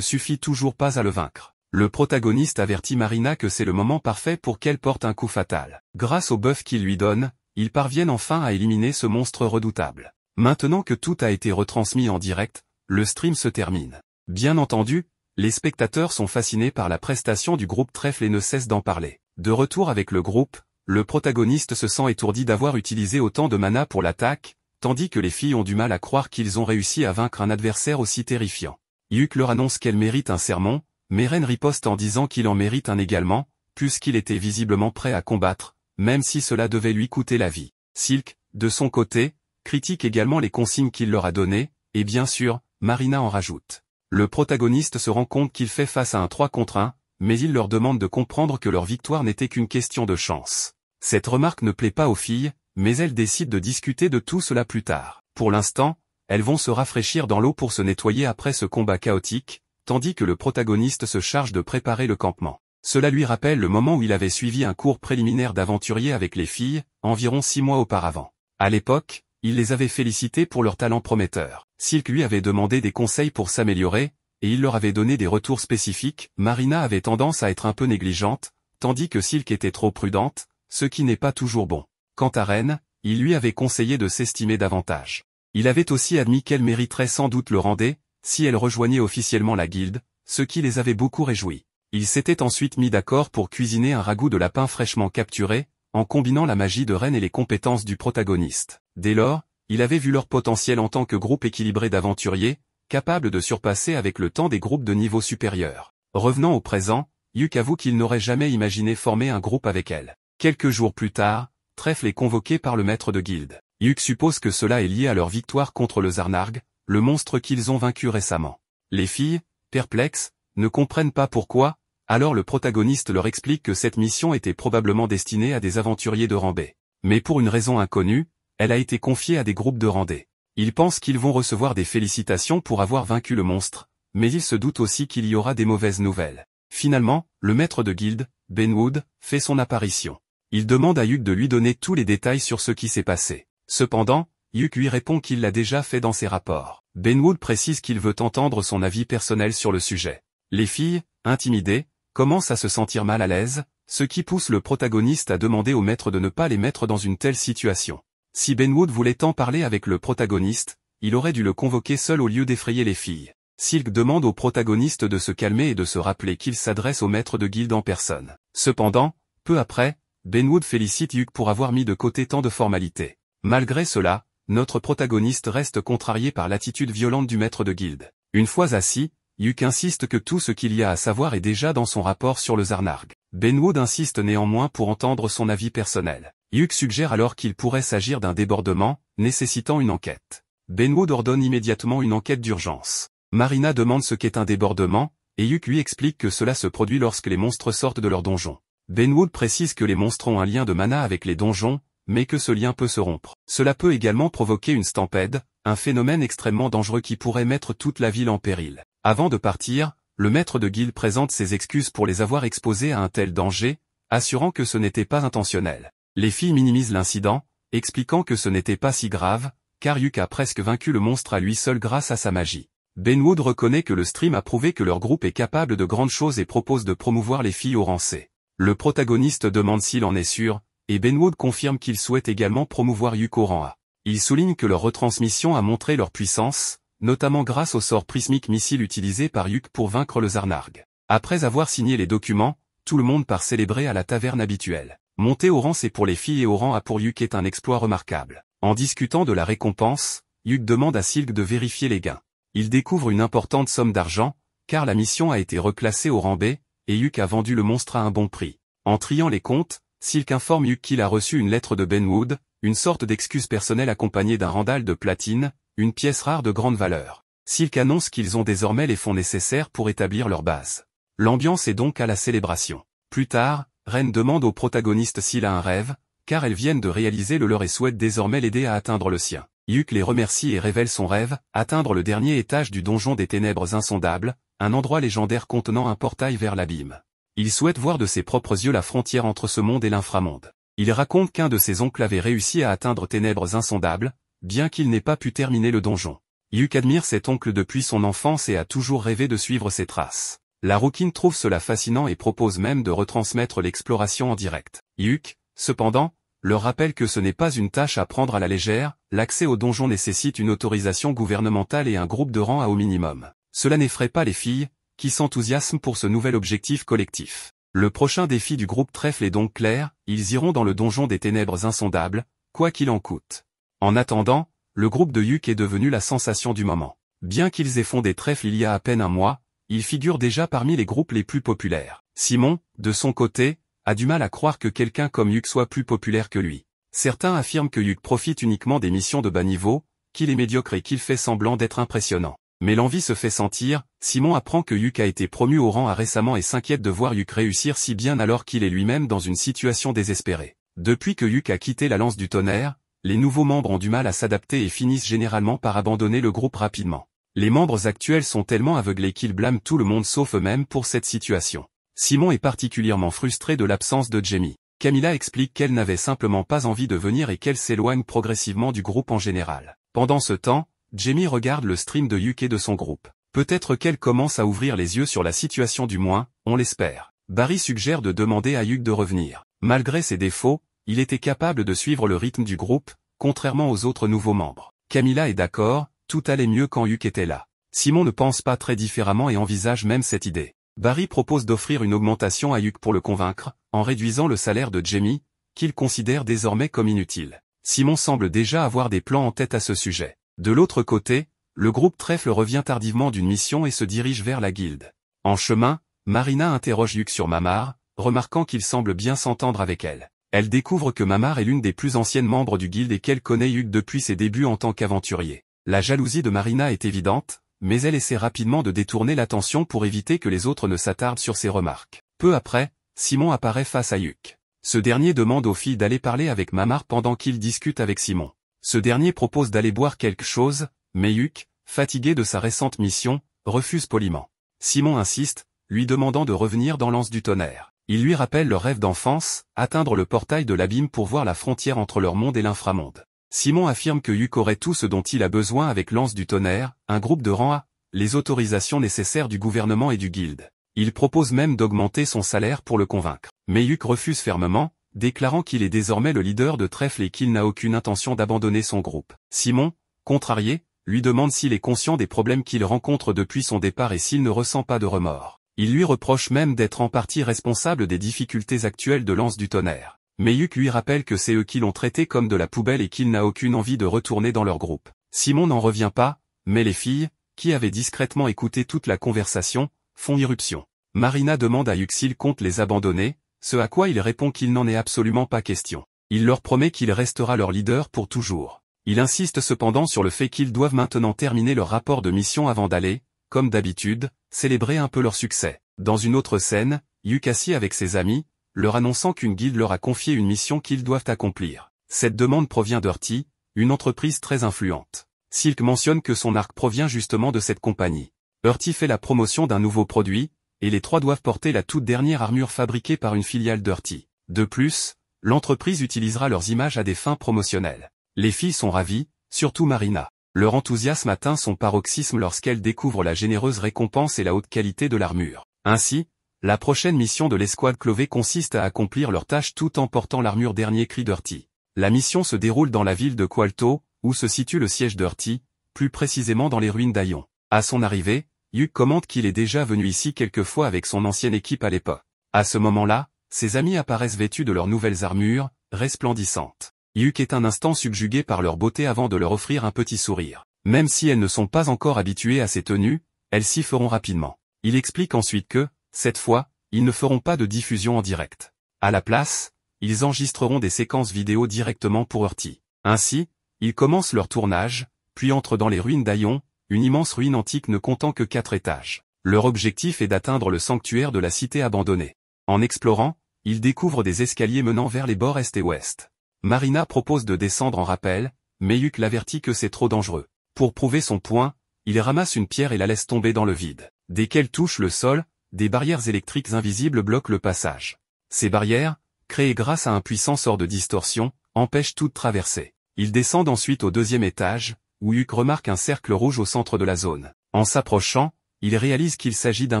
suffit toujours pas à le vaincre. Le protagoniste avertit Marina que c'est le moment parfait pour qu'elle porte un coup fatal. Grâce au buff qu'il lui donne, ils parviennent enfin à éliminer ce monstre redoutable. Maintenant que tout a été retransmis en direct, le stream se termine. Bien entendu, les spectateurs sont fascinés par la prestation du groupe Trèfle et ne cessent d'en parler. De retour avec le groupe, le protagoniste se sent étourdi d'avoir utilisé autant de mana pour l'attaque, tandis que les filles ont du mal à croire qu'ils ont réussi à vaincre un adversaire aussi terrifiant. Yuk leur annonce qu'elle mérite un sermon, mais Ren riposte en disant qu'il en mérite un également, puisqu'il était visiblement prêt à combattre, même si cela devait lui coûter la vie. Silk, de son côté, critique également les consignes qu'il leur a données, et bien sûr, Marina en rajoute. Le protagoniste se rend compte qu'il fait face à un 3 contre 1, mais il leur demande de comprendre que leur victoire n'était qu'une question de chance. Cette remarque ne plaît pas aux filles, mais elles décident de discuter de tout cela plus tard. Pour l'instant, elles vont se rafraîchir dans l'eau pour se nettoyer après ce combat chaotique, tandis que le protagoniste se charge de préparer le campement. Cela lui rappelle le moment où il avait suivi un cours préliminaire d'aventurier avec les filles, environ 6 mois auparavant. À l'époque, il les avait félicités pour leur talent prometteur. Silk lui avait demandé des conseils pour s'améliorer, et il leur avait donné des retours spécifiques. Marina avait tendance à être un peu négligente, tandis que Silk était trop prudente, ce qui n'est pas toujours bon. Quant à Ren, il lui avait conseillé de s'estimer davantage. Il avait aussi admis qu'elle mériterait sans doute le rendez, si elle rejoignait officiellement la guilde, ce qui les avait beaucoup réjouis. Ils s'étaient ensuite mis d'accord pour cuisiner un ragoût de lapin fraîchement capturé, en combinant la magie de Ren et les compétences du protagoniste. Dès lors, il avait vu leur potentiel en tant que groupe équilibré d'aventuriers, capable de surpasser avec le temps des groupes de niveau supérieur. Revenant au présent, Yuk avoue qu'il n'aurait jamais imaginé former un groupe avec elle. Quelques jours plus tard, Trèfle est convoqué par le maître de guilde. Yuk suppose que cela est lié à leur victoire contre le Zarnarg, le monstre qu'ils ont vaincu récemment. Les filles, perplexes, ne comprennent pas pourquoi, alors le protagoniste leur explique que cette mission était probablement destinée à des aventuriers de rang B. Mais pour une raison inconnue, elle a été confiée à des groupes de rang D. Ils pensent qu'ils vont recevoir des félicitations pour avoir vaincu le monstre, mais ils se doutent aussi qu'il y aura des mauvaises nouvelles. Finalement, le maître de guilde, Benwood, fait son apparition. Il demande à Yuk de lui donner tous les détails sur ce qui s'est passé. Cependant, Yuk lui répond qu'il l'a déjà fait dans ses rapports. Benwood précise qu'il veut entendre son avis personnel sur le sujet. Les filles, intimidées, commencent à se sentir mal à l'aise, ce qui pousse le protagoniste à demander au maître de ne pas les mettre dans une telle situation. Si Benwood voulait tant parler avec le protagoniste, il aurait dû le convoquer seul au lieu d'effrayer les filles. Silk demande au protagoniste de se calmer et de se rappeler qu'il s'adresse au maître de guilde en personne. Cependant, peu après, Benwood félicite Yuk pour avoir mis de côté tant de formalités. Malgré cela, notre protagoniste reste contrarié par l'attitude violente du maître de guilde. Une fois assis, Yuk insiste que tout ce qu'il y a à savoir est déjà dans son rapport sur le Zarnarg. Benwood insiste néanmoins pour entendre son avis personnel. Yuk suggère alors qu'il pourrait s'agir d'un débordement, nécessitant une enquête. Benwood ordonne immédiatement une enquête d'urgence. Marina demande ce qu'est un débordement, et Yuk lui explique que cela se produit lorsque les monstres sortent de leur donjon. Benwood précise que les monstres ont un lien de mana avec les donjons, mais que ce lien peut se rompre. Cela peut également provoquer une stampede, un phénomène extrêmement dangereux qui pourrait mettre toute la ville en péril. Avant de partir, le maître de guilde présente ses excuses pour les avoir exposés à un tel danger, assurant que ce n'était pas intentionnel. Les filles minimisent l'incident, expliquant que ce n'était pas si grave, car Yuk a presque vaincu le monstre à lui seul grâce à sa magie. Benwood reconnaît que le stream a prouvé que leur groupe est capable de grandes choses et propose de promouvoir les filles au rang C. Le protagoniste demande s'il en est sûr, et Benwood confirme qu'il souhaite également promouvoir Yuk au rang A. Il souligne que leur retransmission a montré leur puissance, notamment grâce au sort prismique missile utilisé par Yuk pour vaincre le Zarnarg. Après avoir signé les documents, tout le monde part célébrer à la taverne habituelle. Monter au rang C pour les filles et au rang A pour Yuk est un exploit remarquable. En discutant de la récompense, Yuk demande à Silk de vérifier les gains. Il découvre une importante somme d'argent, car la mission a été reclassée au rang B, et Yuk a vendu le monstre à un bon prix. En triant les comptes, Silk informe Yuk qu'il a reçu une lettre de Benwood, une sorte d'excuse personnelle accompagnée d'un randal de platine, une pièce rare de grande valeur. Silk annonce qu'ils ont désormais les fonds nécessaires pour établir leur base. L'ambiance est donc à la célébration. Plus tard, Ren demande au protagoniste s'il a un rêve, car elles viennent de réaliser le leur et souhaitent désormais l'aider à atteindre le sien. Yuk les remercie et révèle son rêve, atteindre le dernier étage du donjon des ténèbres insondables, un endroit légendaire contenant un portail vers l'abîme. Il souhaite voir de ses propres yeux la frontière entre ce monde et l'inframonde. Il raconte qu'un de ses oncles avait réussi à atteindre ténèbres insondables, bien qu'il n'ait pas pu terminer le donjon. Yuk admire cet oncle depuis son enfance et a toujours rêvé de suivre ses traces. La rouquine trouve cela fascinant et propose même de retransmettre l'exploration en direct. Yuk, cependant, leur rappelle que ce n'est pas une tâche à prendre à la légère, l'accès au donjon nécessite une autorisation gouvernementale et un groupe de rang A au minimum. Cela n'effraie pas les filles, qui s'enthousiasment pour ce nouvel objectif collectif. Le prochain défi du groupe Trèfle est donc clair, ils iront dans le donjon des ténèbres insondables, quoi qu'il en coûte. En attendant, le groupe de Yuk est devenu la sensation du moment. Bien qu'ils aient fondé Trèfle il y a à peine un mois, ils figurent déjà parmi les groupes les plus populaires. Simon, de son côté, a du mal à croire que quelqu'un comme Yuk soit plus populaire que lui. Certains affirment que Yuk profite uniquement des missions de bas niveau, qu'il est médiocre et qu'il fait semblant d'être impressionnant. Mais l'envie se fait sentir, Simon apprend que Yuk a été promu au rang A récemment et s'inquiète de voir Yuk réussir si bien alors qu'il est lui-même dans une situation désespérée. Depuis que Yuk a quitté la lance du tonnerre, les nouveaux membres ont du mal à s'adapter et finissent généralement par abandonner le groupe rapidement. Les membres actuels sont tellement aveuglés qu'ils blâment tout le monde sauf eux-mêmes pour cette situation. Simon est particulièrement frustré de l'absence de Jamie. Camilla explique qu'elle n'avait simplement pas envie de venir et qu'elle s'éloigne progressivement du groupe en général. Pendant ce temps, Jamie regarde le stream de Yuk et de son groupe. Peut-être qu'elle commence à ouvrir les yeux sur la situation du moins, on l'espère. Barry suggère de demander à Yuk de revenir. Malgré ses défauts, il était capable de suivre le rythme du groupe, contrairement aux autres nouveaux membres. Camilla est d'accord, tout allait mieux quand Yuk était là. Simon ne pense pas très différemment et envisage même cette idée. Barry propose d'offrir une augmentation à Yuk pour le convaincre, en réduisant le salaire de Jamie, qu'il considère désormais comme inutile. Simon semble déjà avoir des plans en tête à ce sujet. De l'autre côté, le groupe Trèfle revient tardivement d'une mission et se dirige vers la guilde. En chemin, Marina interroge Yuk sur Mamar, remarquant qu'il semble bien s'entendre avec elle. Elle découvre que Mamar est l'une des plus anciennes membres du guilde et qu'elle connaît Yuk depuis ses débuts en tant qu'aventurier. La jalousie de Marina est évidente, mais elle essaie rapidement de détourner l'attention pour éviter que les autres ne s'attardent sur ses remarques. Peu après, Simon apparaît face à Yuk. Ce dernier demande aux filles d'aller parler avec Mamar pendant qu'il discute avec Simon. Ce dernier propose d'aller boire quelque chose, mais Yuk, fatigué de sa récente mission, refuse poliment. Simon insiste, lui demandant de revenir dans l'Anse du Tonnerre. Il lui rappelle leur rêve d'enfance, atteindre le portail de l'abîme pour voir la frontière entre leur monde et l'inframonde. Simon affirme que Yuk aurait tout ce dont il a besoin avec l'Anse du Tonnerre, un groupe de rang A, les autorisations nécessaires du gouvernement et du guilde. Il propose même d'augmenter son salaire pour le convaincre. Mais Yuk refuse fermement, déclarant qu'il est désormais le leader de Trèfle et qu'il n'a aucune intention d'abandonner son groupe. Simon, contrarié, lui demande s'il est conscient des problèmes qu'il rencontre depuis son départ et s'il ne ressent pas de remords. Il lui reproche même d'être en partie responsable des difficultés actuelles de l'Anse du Tonnerre. Mais Yuk lui rappelle que c'est eux qui l'ont traité comme de la poubelle et qu'il n'a aucune envie de retourner dans leur groupe. Simon n'en revient pas, mais les filles, qui avaient discrètement écouté toute la conversation, font irruption. Marina demande à Yuk s'il compte les abandonner, ce à quoi il répond qu'il n'en est absolument pas question. Il leur promet qu'il restera leur leader pour toujours. Il insiste cependant sur le fait qu'ils doivent maintenant terminer leur rapport de mission avant d'aller, comme d'habitude, célébrer un peu leur succès. Dans une autre scène, Yuk assis avec ses amis, leur annonçant qu'une guilde leur a confié une mission qu'ils doivent accomplir. Cette demande provient d'Hurty, une entreprise très influente. Silk mentionne que son arc provient justement de cette compagnie. Hurty fait la promotion d'un nouveau produit, et les trois doivent porter la toute dernière armure fabriquée par une filiale d'Hurty. De plus, l'entreprise utilisera leurs images à des fins promotionnelles. Les filles sont ravies, surtout Marina. Leur enthousiasme atteint son paroxysme lorsqu'elle découvre la généreuse récompense et la haute qualité de l'armure. Ainsi, la prochaine mission de l'escouade Clovey consiste à accomplir leur tâche tout en portant l'armure dernier cri d'Hurty. La mission se déroule dans la ville de Qualto, où se situe le siège d'Hurty, plus précisément dans les ruines d'Aion. À son arrivée, Yuk commente qu'il est déjà venu ici quelques fois avec son ancienne équipe à l'époque. À ce moment-là, ses amis apparaissent vêtus de leurs nouvelles armures, resplendissantes. Yuk est un instant subjugué par leur beauté avant de leur offrir un petit sourire. Même si elles ne sont pas encore habituées à ces tenues, elles s'y feront rapidement. Il explique ensuite que, cette fois, ils ne feront pas de diffusion en direct. À la place, ils enregistreront des séquences vidéo directement pour Hurty. Ainsi, ils commencent leur tournage, puis entrent dans les ruines d'Aion, une immense ruine antique ne comptant que 4 étages. Leur objectif est d'atteindre le sanctuaire de la cité abandonnée. En explorant, ils découvrent des escaliers menant vers les bords est et ouest. Marina propose de descendre en rappel, mais Yuk l'avertit que c'est trop dangereux. Pour prouver son point, il ramasse une pierre et la laisse tomber dans le vide. Dès qu'elle touche le sol, des barrières électriques invisibles bloquent le passage. Ces barrières, créées grâce à un puissant sort de distorsion, empêchent toute traversée. Ils descendent ensuite au 2e étage, où Yuk remarque un cercle rouge au centre de la zone. En s'approchant, il réalise qu'il s'agit d'un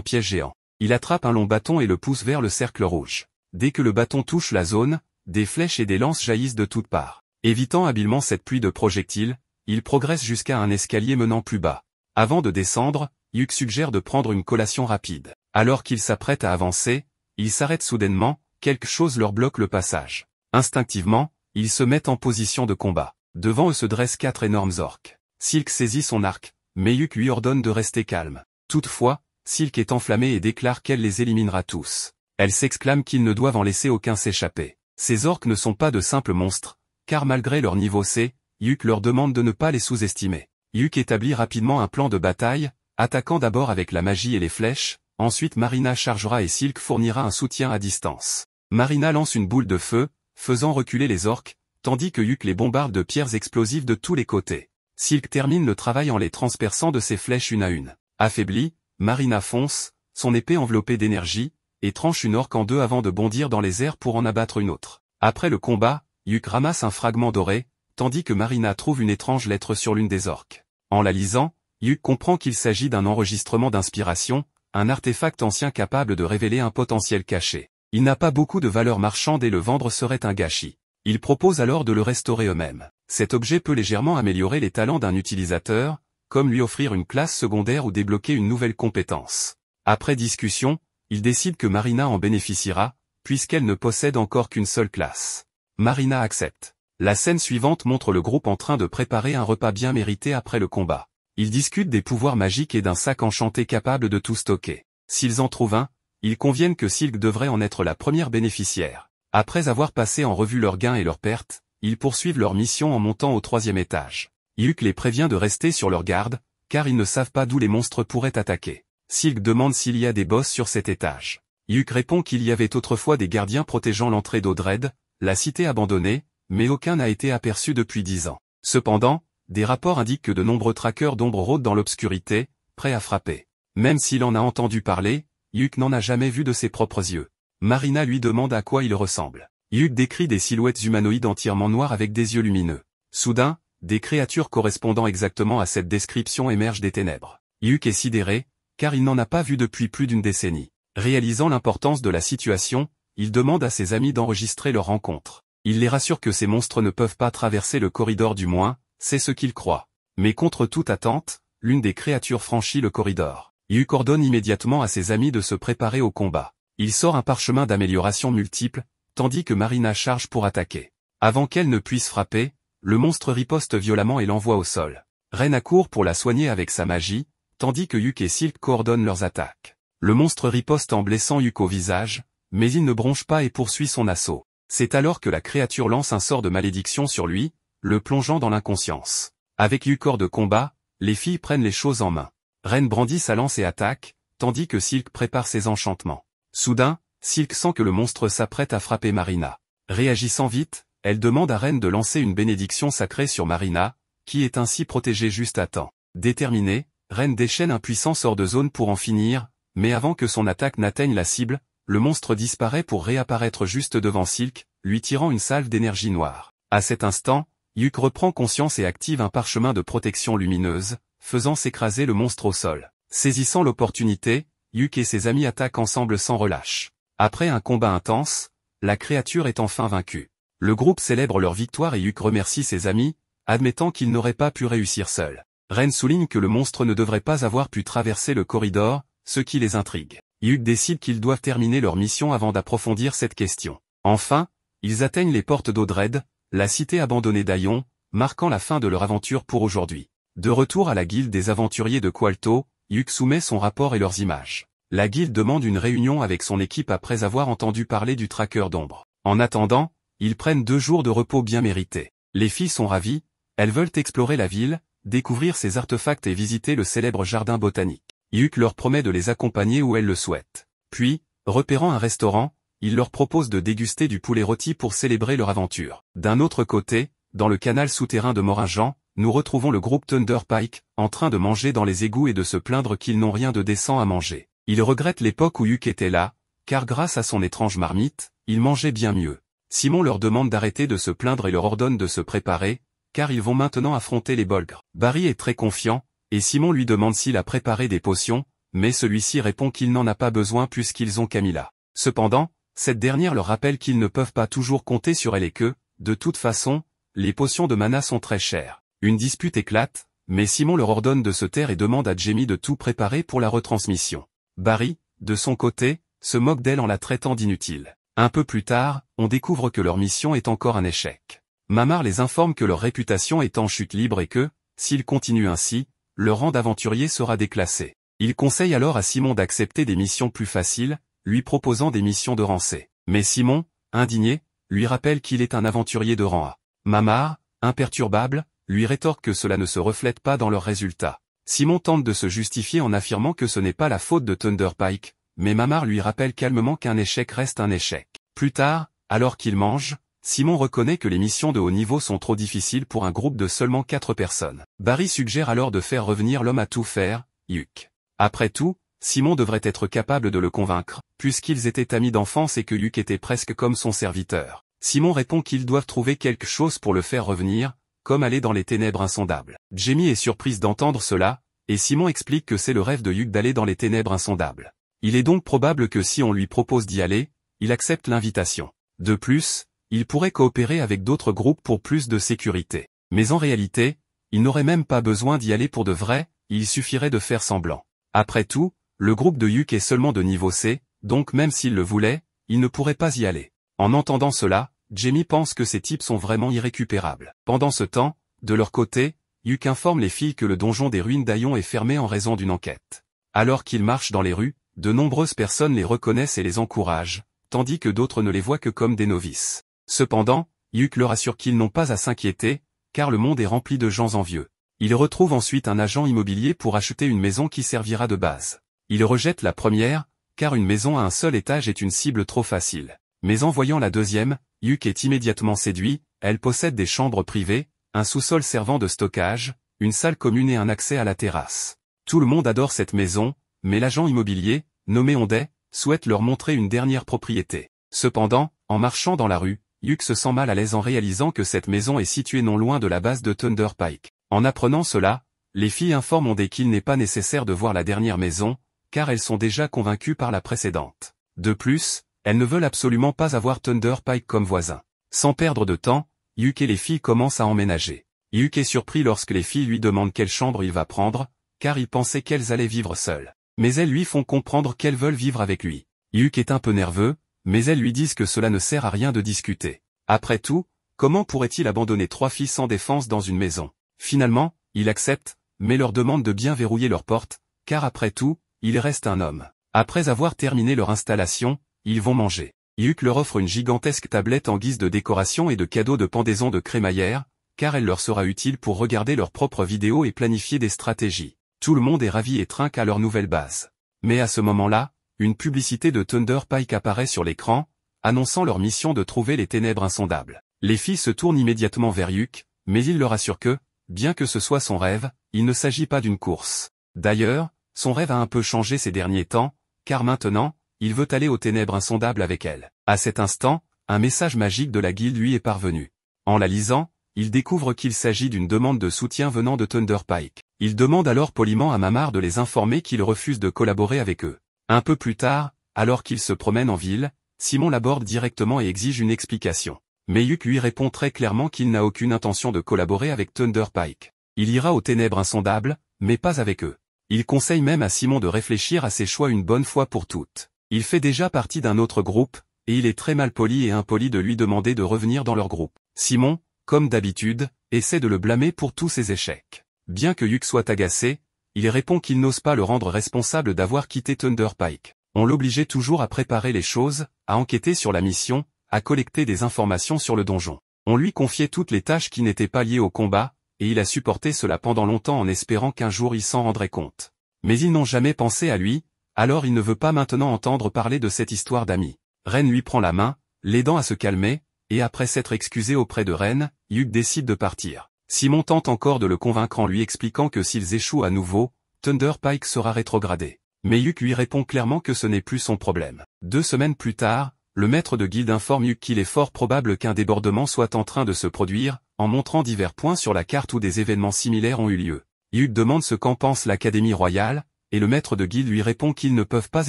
piège géant. Il attrape un long bâton et le pousse vers le cercle rouge. Dès que le bâton touche la zone, des flèches et des lances jaillissent de toutes parts. Évitant habilement cette pluie de projectiles, il progresse jusqu'à un escalier menant plus bas. Avant de descendre, Yuk suggère de prendre une collation rapide. Alors qu'ils s'apprêtent à avancer, ils s'arrêtent soudainement, quelque chose leur bloque le passage. Instinctivement, ils se mettent en position de combat. Devant eux se dressent 4 énormes orques. Silk saisit son arc, mais Yuk lui ordonne de rester calme. Toutefois, Silk est enflammée et déclare qu'elle les éliminera tous. Elle s'exclame qu'ils ne doivent en laisser aucun s'échapper. Ces orques ne sont pas de simples monstres, car malgré leur niveau C, Yuk leur demande de ne pas les sous-estimer. Yuk établit rapidement un plan de bataille, attaquant d'abord avec la magie et les flèches, ensuite Marina chargera et Silk fournira un soutien à distance. Marina lance une boule de feu, faisant reculer les orques, tandis que Yuk les bombarde de pierres explosives de tous les côtés. Silk termine le travail en les transperçant de ses flèches une à une. Affaiblie, Marina fonce, son épée enveloppée d'énergie, et tranche une orque en deux avant de bondir dans les airs pour en abattre une autre. Après le combat, Yuk ramasse un fragment doré, tandis que Marina trouve une étrange lettre sur l'une des orques. En la lisant, Yuk comprend qu'il s'agit d'un enregistrement d'inspiration, un artefact ancien capable de révéler un potentiel caché. Il n'a pas beaucoup de valeur marchande et le vendre serait un gâchis. Il propose alors de le restaurer eux-mêmes. Cet objet peut légèrement améliorer les talents d'un utilisateur, comme lui offrir une classe secondaire ou débloquer une nouvelle compétence. Après discussion, il décide que Marina en bénéficiera, puisqu'elle ne possède encore qu'une seule classe. Marina accepte. La scène suivante montre le groupe en train de préparer un repas bien mérité après le combat. Ils discutent des pouvoirs magiques et d'un sac enchanté capable de tout stocker. S'ils en trouvent un, ils conviennent que Silk devrait en être la première bénéficiaire. Après avoir passé en revue leurs gains et leurs pertes, ils poursuivent leur mission en montant au 3e étage. Yuk les prévient de rester sur leur garde, car ils ne savent pas d'où les monstres pourraient attaquer. Silk demande s'il y a des boss sur cet étage. Yuk répond qu'il y avait autrefois des gardiens protégeant l'entrée d'Odred, la cité abandonnée, mais aucun n'a été aperçu depuis 10 ans. Cependant, des rapports indiquent que de nombreux traqueurs d'ombre rôdent dans l'obscurité, prêts à frapper. Même s'il en a entendu parler, Yuk n'en a jamais vu de ses propres yeux. Marina lui demande à quoi il ressemble. Yuk décrit des silhouettes humanoïdes entièrement noires avec des yeux lumineux. Soudain, des créatures correspondant exactement à cette description émergent des ténèbres. Yuk est sidéré, car il n'en a pas vu depuis plus d'une décennie. Réalisant l'importance de la situation, il demande à ses amis d'enregistrer leur rencontre. Il les rassure que ces monstres ne peuvent pas traverser le corridor du moins, c'est ce qu'il croit. Mais contre toute attente, l'une des créatures franchit le corridor. Yuk ordonne immédiatement à ses amis de se préparer au combat. Il sort un parchemin d'amélioration multiple, tandis que Marina charge pour attaquer. Avant qu'elle ne puisse frapper, le monstre riposte violemment et l'envoie au sol. Ren accourt pour la soigner avec sa magie, tandis que Yuk et Silk coordonnent leurs attaques. Le monstre riposte en blessant Yuk au visage, mais il ne bronche pas et poursuit son assaut. C'est alors que la créature lance un sort de malédiction sur lui, le plongeant dans l'inconscience. Avec Yuk hors de combat, les filles prennent les choses en main. Ren brandit sa lance et attaque, tandis que Silk prépare ses enchantements. Soudain, Silk sent que le monstre s'apprête à frapper Marina. Réagissant vite, elle demande à Ren de lancer une bénédiction sacrée sur Marina, qui est ainsi protégée juste à temps. Déterminée, Ren déchaîne un puissant sort de zone pour en finir, mais avant que son attaque n'atteigne la cible, le monstre disparaît pour réapparaître juste devant Silk, lui tirant une salve d'énergie noire. À cet instant, Yuk reprend conscience et active un parchemin de protection lumineuse, faisant s'écraser le monstre au sol. Saisissant l'opportunité, Yuk et ses amis attaquent ensemble sans relâche. Après un combat intense, la créature est enfin vaincue. Le groupe célèbre leur victoire et Yuk remercie ses amis, admettant qu'il n'aurait pas pu réussir seul. Ren souligne que le monstre ne devrait pas avoir pu traverser le corridor, ce qui les intrigue. Yuk décide qu'ils doivent terminer leur mission avant d'approfondir cette question. Enfin, ils atteignent les portes d'Odred, la cité abandonnée d'Aion, marquant la fin de leur aventure pour aujourd'hui. De retour à la guilde des aventuriers de Qualto, Yuk soumet son rapport et leurs images. La guilde demande une réunion avec son équipe après avoir entendu parler du traqueur d'ombre. En attendant, ils prennent 2 jours de repos bien mérités. Les filles sont ravies, elles veulent explorer la ville, découvrir ses artefacts et visiter le célèbre jardin botanique. Yuk leur promet de les accompagner où elles le souhaitent. Puis, repérant un restaurant, il leur propose de déguster du poulet rôti pour célébrer leur aventure. D'un autre côté, dans le canal souterrain de Moringan, nous retrouvons le groupe Thunder Pike, en train de manger dans les égouts et de se plaindre qu'ils n'ont rien de décent à manger. Ils regrettent l'époque où Yuk était là, car grâce à son étrange marmite, ils mangeaient bien mieux. Simon leur demande d'arrêter de se plaindre et leur ordonne de se préparer, car ils vont maintenant affronter les Bolgres. Barry est très confiant, et Simon lui demande s'il a préparé des potions, mais celui-ci répond qu'il n'en a pas besoin puisqu'ils ont Camilla. Cependant, cette dernière leur rappelle qu'ils ne peuvent pas toujours compter sur elle et que, de toute façon, les potions de mana sont très chères. Une dispute éclate, mais Simon leur ordonne de se taire et demande à Jamie de tout préparer pour la retransmission. Barry, de son côté, se moque d'elle en la traitant d'inutile. Un peu plus tard, on découvre que leur mission est encore un échec. Mamar les informe que leur réputation est en chute libre et que, s'ils continuent ainsi, leur rang d'aventurier sera déclassé. Il conseille alors à Simon d'accepter des missions plus faciles, lui proposant des missions de rang C. Mais Simon, indigné, lui rappelle qu'il est un aventurier de rang A. Mamar, imperturbable, lui rétorque que cela ne se reflète pas dans leurs résultats. Simon tente de se justifier en affirmant que ce n'est pas la faute de Thunder Pike, mais Mamar lui rappelle calmement qu'un échec reste un échec. Plus tard, alors qu'il mange, Simon reconnaît que les missions de haut niveau sont trop difficiles pour un groupe de seulement 4 personnes. Barry suggère alors de faire revenir l'homme à tout faire, Hugh. Après tout, Simon devrait être capable de le convaincre, puisqu'ils étaient amis d'enfance et que Hugh était presque comme son serviteur. Simon répond qu'ils doivent trouver quelque chose pour le faire revenir, comme aller dans les ténèbres insondables. Jamie est surprise d'entendre cela, et Simon explique que c'est le rêve de Hugh d'aller dans les ténèbres insondables. Il est donc probable que si on lui propose d'y aller, il accepte l'invitation. De plus, il pourrait coopérer avec d'autres groupes pour plus de sécurité. Mais en réalité, il n'aurait même pas besoin d'y aller pour de vrai, il suffirait de faire semblant. Après tout, le groupe de Hugh est seulement de niveau C, donc même s'il le voulait, il ne pourrait pas y aller. En entendant cela, Jamie pense que ces types sont vraiment irrécupérables. Pendant ce temps, de leur côté, Hugh informe les filles que le donjon des ruines d'Aion est fermé en raison d'une enquête. Alors qu'ils marchent dans les rues, de nombreuses personnes les reconnaissent et les encouragent, tandis que d'autres ne les voient que comme des novices. Cependant, Hugh leur assure qu'ils n'ont pas à s'inquiéter, car le monde est rempli de gens envieux. Il retrouve ensuite un agent immobilier pour acheter une maison qui servira de base. Il rejette la première, car une maison à un seul étage est une cible trop facile. Mais en voyant la deuxième, Hugh est immédiatement séduit, elle possède des chambres privées, un sous-sol servant de stockage, une salle commune et un accès à la terrasse. Tout le monde adore cette maison, mais l'agent immobilier, nommé Honday, souhaite leur montrer une dernière propriété. Cependant, en marchant dans la rue, Hugh se sent mal à l'aise en réalisant que cette maison est située non loin de la base de Thunder Pike. En apprenant cela, les filles informent Honday qu'il n'est pas nécessaire de voir la dernière maison, car elles sont déjà convaincues par la précédente. De plus, elles ne veulent absolument pas avoir Thunder Pike comme voisin. Sans perdre de temps, Hugh et les filles commencent à emménager. Hugh est surpris lorsque les filles lui demandent quelle chambre il va prendre, car il pensait qu'elles allaient vivre seules. Mais elles lui font comprendre qu'elles veulent vivre avec lui. Hugh est un peu nerveux, mais elles lui disent que cela ne sert à rien de discuter. Après tout, comment pourrait-il abandonner 3 filles sans défense dans une maison? Finalement, il accepte, mais leur demande de bien verrouiller leur porte, car après tout, il reste un homme. Après avoir terminé leur installation, ils vont manger. Hugh leur offre une gigantesque tablette en guise de décoration et de cadeau de pendaison de crémaillère, car elle leur sera utile pour regarder leurs propres vidéos et planifier des stratégies. Tout le monde est ravi et trinque à leur nouvelle base. Mais à ce moment-là, une publicité de Thunder Pike apparaît sur l'écran, annonçant leur mission de trouver les ténèbres insondables. Les filles se tournent immédiatement vers Hugh, mais il leur assure que, bien que ce soit son rêve, il ne s'agit pas d'une course. D'ailleurs, son rêve a un peu changé ces derniers temps, car maintenant, il veut aller aux ténèbres insondables avec elle. À cet instant, un message magique de la guilde lui est parvenu. En la lisant, il découvre qu'il s'agit d'une demande de soutien venant de Thunder Pike. Il demande alors poliment à Mamar de les informer qu'il refuse de collaborer avec eux. Un peu plus tard, alors qu'il se promène en ville, Simon l'aborde directement et exige une explication. Mais Hugh lui répond très clairement qu'il n'a aucune intention de collaborer avec Thunder Pike. Il ira aux ténèbres insondables, mais pas avec eux. Il conseille même à Simon de réfléchir à ses choix une bonne fois pour toutes. Il fait déjà partie d'un autre groupe, et il est très malpoli et impoli de lui demander de revenir dans leur groupe. Simon, comme d'habitude, essaie de le blâmer pour tous ses échecs. Bien que Hugh soit agacé, il répond qu'il n'ose pas le rendre responsable d'avoir quitté Thunder Pike. On l'obligeait toujours à préparer les choses, à enquêter sur la mission, à collecter des informations sur le donjon. On lui confiait toutes les tâches qui n'étaient pas liées au combat, et il a supporté cela pendant longtemps en espérant qu'un jour il s'en rendrait compte. Mais ils n'ont jamais pensé à lui, alors il ne veut pas maintenant entendre parler de cette histoire d'amis. Ren lui prend la main, l'aidant à se calmer, et après s'être excusé auprès de Ren, Hugh décide de partir. Simon tente encore de le convaincre en lui expliquant que s'ils échouent à nouveau, Thunder Pike sera rétrogradé. Mais Hugh lui répond clairement que ce n'est plus son problème. 2 semaines plus tard, le maître de guilde informe Hugh qu'il est fort probable qu'un débordement soit en train de se produire, en montrant divers points sur la carte où des événements similaires ont eu lieu. Hugh demande ce qu'en pense l'Académie royale, et le maître de guilde lui répond qu'ils ne peuvent pas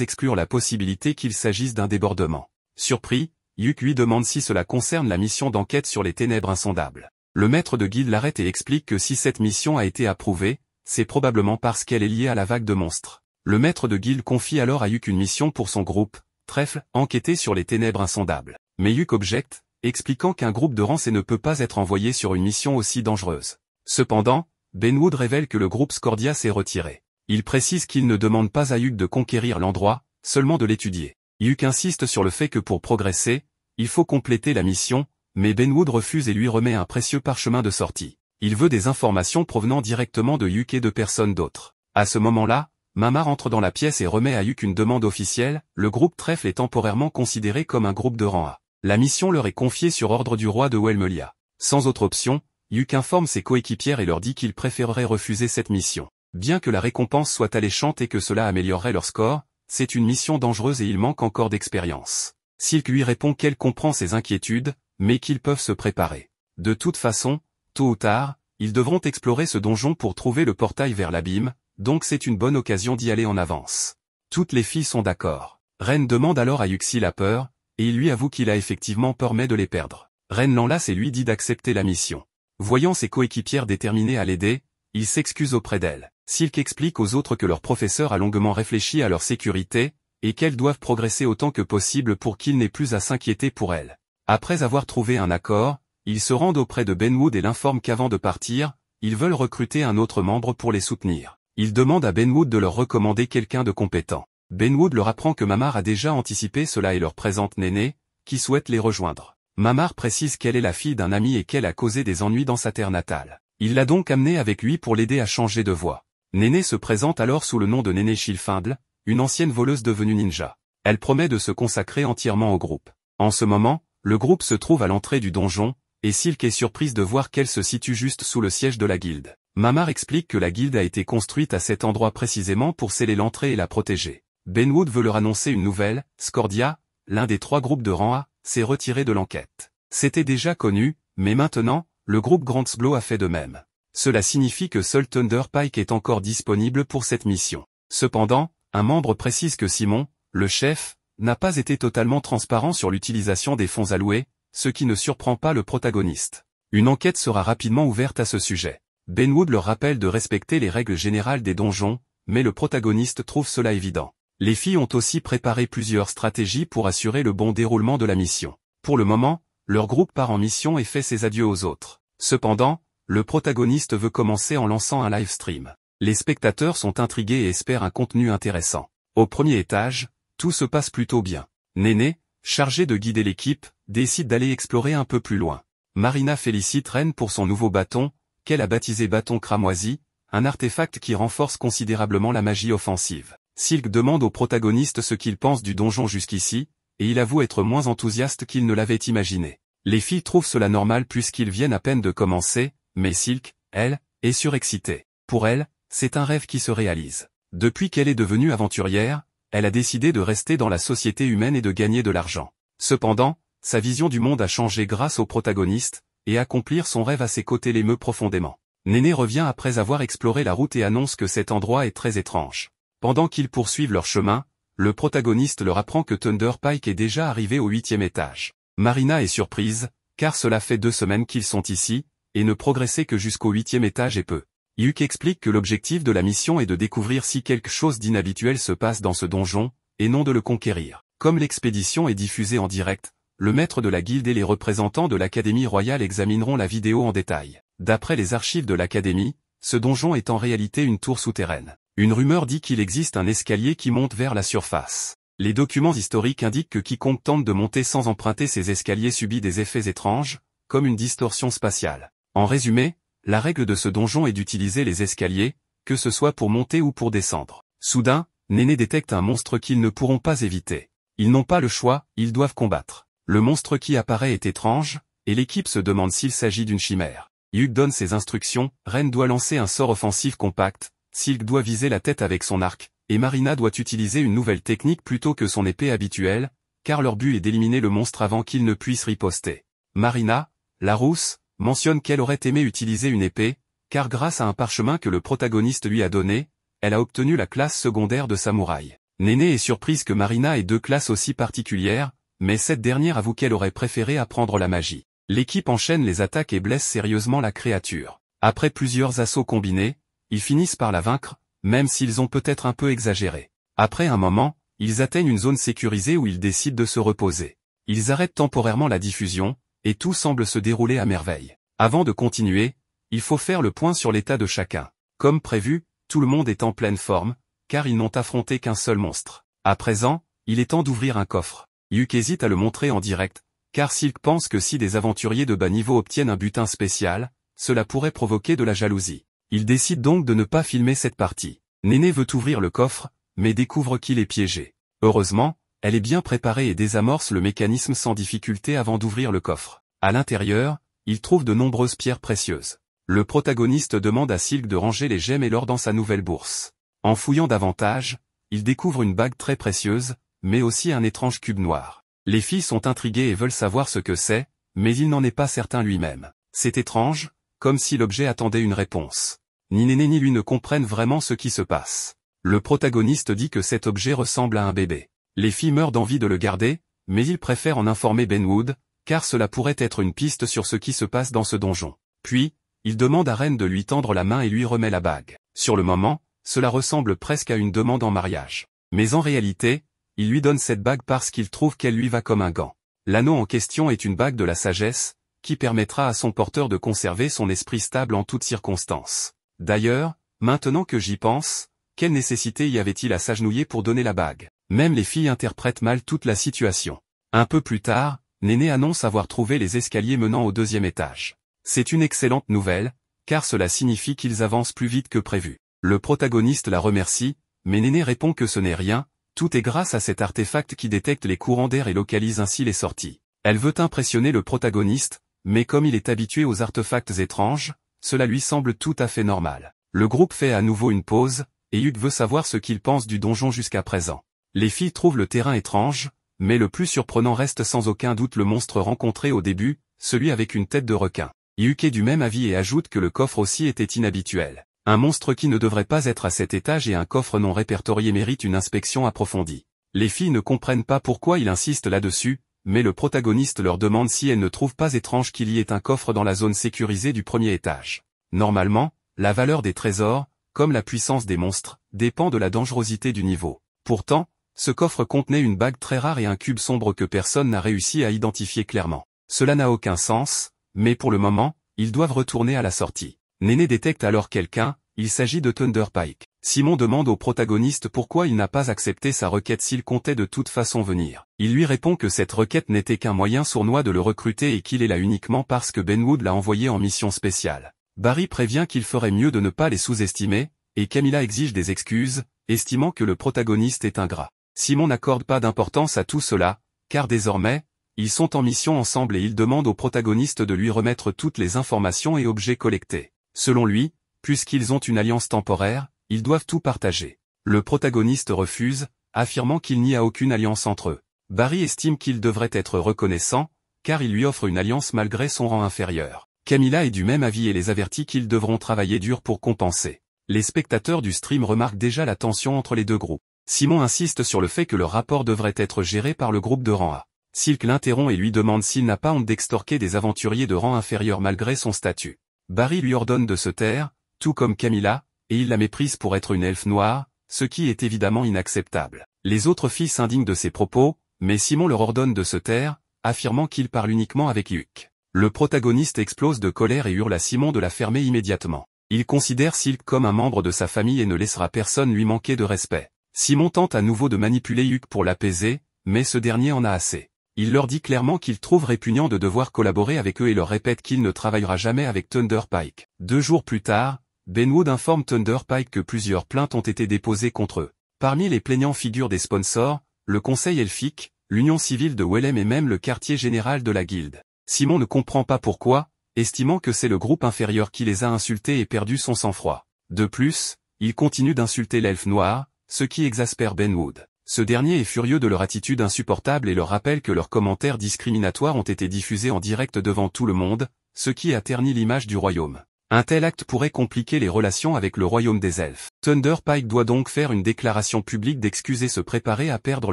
exclure la possibilité qu'il s'agisse d'un débordement. Surpris, Hugh lui demande si cela concerne la mission d'enquête sur les ténèbres insondables. Le maître de guilde l'arrête et explique que si cette mission a été approuvée, c'est probablement parce qu'elle est liée à la vague de monstres. Le maître de guilde confie alors à Hugh une mission pour son groupe, Trèfle, enquêter sur les ténèbres insondables. Mais Hugh objecte, expliquant qu'un groupe de rang C ne peut pas être envoyé sur une mission aussi dangereuse. Cependant, Benwood révèle que le groupe Scordia s'est retiré. Il précise qu'il ne demande pas à Hugh de conquérir l'endroit, seulement de l'étudier. Hugh insiste sur le fait que pour progresser, il faut compléter la mission, mais Benwood refuse et lui remet un précieux parchemin de sortie. Il veut des informations provenant directement de Hugh et de personne d'autre. À ce moment-là, Mamar entre dans la pièce et remet à Hugh une demande officielle, le groupe Trèfle est temporairement considéré comme un groupe de rang A. La mission leur est confiée sur ordre du roi de Welmelia. Sans autre option, Yuk informe ses coéquipières et leur dit qu'il préférerait refuser cette mission. Bien que la récompense soit alléchante et que cela améliorerait leur score, c'est une mission dangereuse et il manque encore d'expérience. Silk lui répond qu'elle comprend ses inquiétudes, mais qu'ils peuvent se préparer. De toute façon, tôt ou tard, ils devront explorer ce donjon pour trouver le portail vers l'abîme, donc c'est une bonne occasion d'y aller en avance. Toutes les filles sont d'accord. Ren demande alors à Yuk s'il a peur, et il lui avoue qu'il a effectivement peur mais de les perdre. Ren l'enlace et lui dit d'accepter la mission. Voyant ses coéquipières déterminées à l'aider, il s'excuse auprès d'elle. Silk explique aux autres que leur professeur a longuement réfléchi à leur sécurité, et qu'elles doivent progresser autant que possible pour qu'ils n'aient plus à s'inquiéter pour elles. Après avoir trouvé un accord, ils se rendent auprès de Benwood et l'informent qu'avant de partir, ils veulent recruter un autre membre pour les soutenir. Ils demandent à Benwood de leur recommander quelqu'un de compétent. Benwood leur apprend que Mamar a déjà anticipé cela et leur présente Néné, qui souhaite les rejoindre. Mamar précise qu'elle est la fille d'un ami et qu'elle a causé des ennuis dans sa terre natale. Il l'a donc amenée avec lui pour l'aider à changer de voie. Néné se présente alors sous le nom de Néné Shilfindle, une ancienne voleuse devenue ninja. Elle promet de se consacrer entièrement au groupe. En ce moment, le groupe se trouve à l'entrée du donjon, et Silk est surprise de voir qu'elle se situe juste sous le siège de la guilde. Mamar explique que la guilde a été construite à cet endroit précisément pour sceller l'entrée et la protéger. Benwood veut leur annoncer une nouvelle, Scordia, l'un des 3 groupes de rang A, s'est retiré de l'enquête. C'était déjà connu, mais maintenant, le groupe Grantsblow a fait de même. Cela signifie que seul Thunder Pike est encore disponible pour cette mission. Cependant, un membre précise que Simon, le chef, n'a pas été totalement transparent sur l'utilisation des fonds alloués, ce qui ne surprend pas le protagoniste. Une enquête sera rapidement ouverte à ce sujet. Benwood leur rappelle de respecter les règles générales des donjons, mais le protagoniste trouve cela évident. Les filles ont aussi préparé plusieurs stratégies pour assurer le bon déroulement de la mission. Pour le moment, leur groupe part en mission et fait ses adieux aux autres. Cependant, le protagoniste veut commencer en lançant un live stream. Les spectateurs sont intrigués et espèrent un contenu intéressant. Au premier étage, tout se passe plutôt bien. Néné, chargée de guider l'équipe, décide d'aller explorer un peu plus loin. Marina félicite Ren pour son nouveau bâton, qu'elle a baptisé bâton cramoisi, un artefact qui renforce considérablement la magie offensive. Silk demande au protagoniste ce qu'il pense du donjon jusqu'ici, et il avoue être moins enthousiaste qu'il ne l'avait imaginé. Les filles trouvent cela normal puisqu'ils viennent à peine de commencer, mais Silk, elle, est surexcitée. Pour elle, c'est un rêve qui se réalise. Depuis qu'elle est devenue aventurière, elle a décidé de rester dans la société humaine et de gagner de l'argent. Cependant, sa vision du monde a changé grâce au protagoniste, et accomplir son rêve à ses côtés l'émeut profondément. Néné revient après avoir exploré la route et annonce que cet endroit est très étrange. Pendant qu'ils poursuivent leur chemin, le protagoniste leur apprend que Thunder Pike est déjà arrivé au 8e étage. Marina est surprise, car cela fait 2 semaines qu'ils sont ici, et ne progresser que jusqu'au 8e étage est peu. Yuk explique que l'objectif de la mission est de découvrir si quelque chose d'inhabituel se passe dans ce donjon, et non de le conquérir. Comme l'expédition est diffusée en direct, le maître de la guilde et les représentants de l'Académie royale examineront la vidéo en détail. D'après les archives de l'Académie, ce donjon est en réalité une tour souterraine. Une rumeur dit qu'il existe un escalier qui monte vers la surface. Les documents historiques indiquent que quiconque tente de monter sans emprunter ces escaliers subit des effets étranges, comme une distorsion spatiale. En résumé, la règle de ce donjon est d'utiliser les escaliers, que ce soit pour monter ou pour descendre. Soudain, Néné détecte un monstre qu'ils ne pourront pas éviter. Ils n'ont pas le choix, ils doivent combattre. Le monstre qui apparaît est étrange, et l'équipe se demande s'il s'agit d'une chimère. Yuk donne ses instructions, Ren doit lancer un sort offensif compact, Silk doit viser la tête avec son arc, et Marina doit utiliser une nouvelle technique plutôt que son épée habituelle, car leur but est d'éliminer le monstre avant qu'il ne puisse riposter. Marina, la rousse, mentionne qu'elle aurait aimé utiliser une épée, car grâce à un parchemin que le protagoniste lui a donné, elle a obtenu la classe secondaire de samouraï. Néné est surprise que Marina ait 2 classes aussi particulières, mais cette dernière avoue qu'elle aurait préféré apprendre la magie. L'équipe enchaîne les attaques et blesse sérieusement la créature. Après plusieurs assauts combinés, ils finissent par la vaincre, même s'ils ont peut-être un peu exagéré. Après un moment, ils atteignent une zone sécurisée où ils décident de se reposer. Ils arrêtent temporairement la diffusion, et tout semble se dérouler à merveille. Avant de continuer, il faut faire le point sur l'état de chacun. Comme prévu, tout le monde est en pleine forme, car ils n'ont affronté qu'un seul monstre. À présent, il est temps d'ouvrir un coffre. Yuk hésite à le montrer en direct, car Silk pense que si des aventuriers de bas niveau obtiennent un butin spécial, cela pourrait provoquer de la jalousie. Il décide donc de ne pas filmer cette partie. Néné veut ouvrir le coffre, mais découvre qu'il est piégé. Heureusement, elle est bien préparée et désamorce le mécanisme sans difficulté avant d'ouvrir le coffre. À l'intérieur, il trouve de nombreuses pierres précieuses. Le protagoniste demande à Silk de ranger les gemmes et l'or dans sa nouvelle bourse. En fouillant davantage, il découvre une bague très précieuse, mais aussi un étrange cube noir. Les filles sont intriguées et veulent savoir ce que c'est, mais il n'en est pas certain lui-même. C'est étrange, comme si l'objet attendait une réponse. Ni Néné ni lui ne comprennent vraiment ce qui se passe. Le protagoniste dit que cet objet ressemble à un bébé. Les filles meurent d'envie de le garder, mais il préfère en informer Benwood, car cela pourrait être une piste sur ce qui se passe dans ce donjon. Puis, il demande à Ren de lui tendre la main et lui remet la bague. Sur le moment, cela ressemble presque à une demande en mariage. Mais en réalité, il lui donne cette bague parce qu'il trouve qu'elle lui va comme un gant. L'anneau en question est une bague de la sagesse, qui permettra à son porteur de conserver son esprit stable en toutes circonstances. D'ailleurs, maintenant que j'y pense, quelle nécessité y avait-il à s'agenouiller pour donner la bague? Même les filles interprètent mal toute la situation. Un peu plus tard, Néné annonce avoir trouvé les escaliers menant au 2e étage. C'est une excellente nouvelle, car cela signifie qu'ils avancent plus vite que prévu. Le protagoniste la remercie, mais Néné répond que ce n'est rien, tout est grâce à cet artefact qui détecte les courants d'air et localise ainsi les sorties. Elle veut impressionner le protagoniste, mais comme il est habitué aux artefacts étranges, cela lui semble tout à fait normal. Le groupe fait à nouveau une pause, et Hugh veut savoir ce qu'il pense du donjon jusqu'à présent. Les filles trouvent le terrain étrange, mais le plus surprenant reste sans aucun doute le monstre rencontré au début, celui avec une tête de requin. Hugh est du même avis et ajoute que le coffre aussi était inhabituel. Un monstre qui ne devrait pas être à cet étage et un coffre non répertorié mérite une inspection approfondie. Les filles ne comprennent pas pourquoi il insiste là-dessus, mais le protagoniste leur demande si elles ne trouvent pas étrange qu'il y ait un coffre dans la zone sécurisée du 1er étage. Normalement, la valeur des trésors, comme la puissance des monstres, dépend de la dangerosité du niveau. Pourtant, ce coffre contenait une bague très rare et un cube sombre que personne n'a réussi à identifier clairement. Cela n'a aucun sens, mais pour le moment, ils doivent retourner à la sortie. Néné détecte alors quelqu'un, il s'agit de Thunder Pike. Simon demande au protagoniste pourquoi il n'a pas accepté sa requête s'il comptait de toute façon venir. Il lui répond que cette requête n'était qu'un moyen sournois de le recruter et qu'il est là uniquement parce que Benwood l'a envoyé en mission spéciale. Barry prévient qu'il ferait mieux de ne pas les sous-estimer, et Camilla exige des excuses, estimant que le protagoniste est ingrat. Simon n'accorde pas d'importance à tout cela, car désormais, ils sont en mission ensemble et il demande au protagoniste de lui remettre toutes les informations et objets collectés. Selon lui, puisqu'ils ont une alliance temporaire, ils doivent tout partager. Le protagoniste refuse, affirmant qu'il n'y a aucune alliance entre eux. Barry estime qu'il devrait être reconnaissant, car il lui offre une alliance malgré son rang inférieur. Camilla est du même avis et les avertit qu'ils devront travailler dur pour compenser. Les spectateurs du stream remarquent déjà la tension entre les deux groupes. Simon insiste sur le fait que le rapport devrait être géré par le groupe de rang A. Silk l'interrompt et lui demande s'il n'a pas honte d'extorquer des aventuriers de rang inférieur malgré son statut. Barry lui ordonne de se taire, tout comme Camilla, et il la méprise pour être une elfe noire, ce qui est évidemment inacceptable. Les autres filles s'indignent de ses propos, mais Simon leur ordonne de se taire, affirmant qu'il parle uniquement avec Hugh. Le protagoniste explose de colère et hurle à Simon de la fermer immédiatement. Il considère Silk comme un membre de sa famille et ne laissera personne lui manquer de respect. Simon tente à nouveau de manipuler Hugh pour l'apaiser, mais ce dernier en a assez. Il leur dit clairement qu'il trouve répugnant de devoir collaborer avec eux et leur répète qu'il ne travaillera jamais avec Thunder Pike. 2 jours plus tard, Benwood informe Thunder Pike que plusieurs plaintes ont été déposées contre eux. Parmi les plaignants figurent des sponsors, le Conseil elfique, l'Union civile de Wellem et même le quartier général de la guilde. Simon ne comprend pas pourquoi, estimant que c'est le groupe inférieur qui les a insultés et perdu son sang-froid. De plus, il continue d'insulter l'elfe noir, ce qui exaspère Benwood. Ce dernier est furieux de leur attitude insupportable et leur rappelle que leurs commentaires discriminatoires ont été diffusés en direct devant tout le monde, ce qui a terni l'image du royaume. Un tel acte pourrait compliquer les relations avec le royaume des elfes. Thunder Pike doit donc faire une déclaration publique d'excuses et se préparer à perdre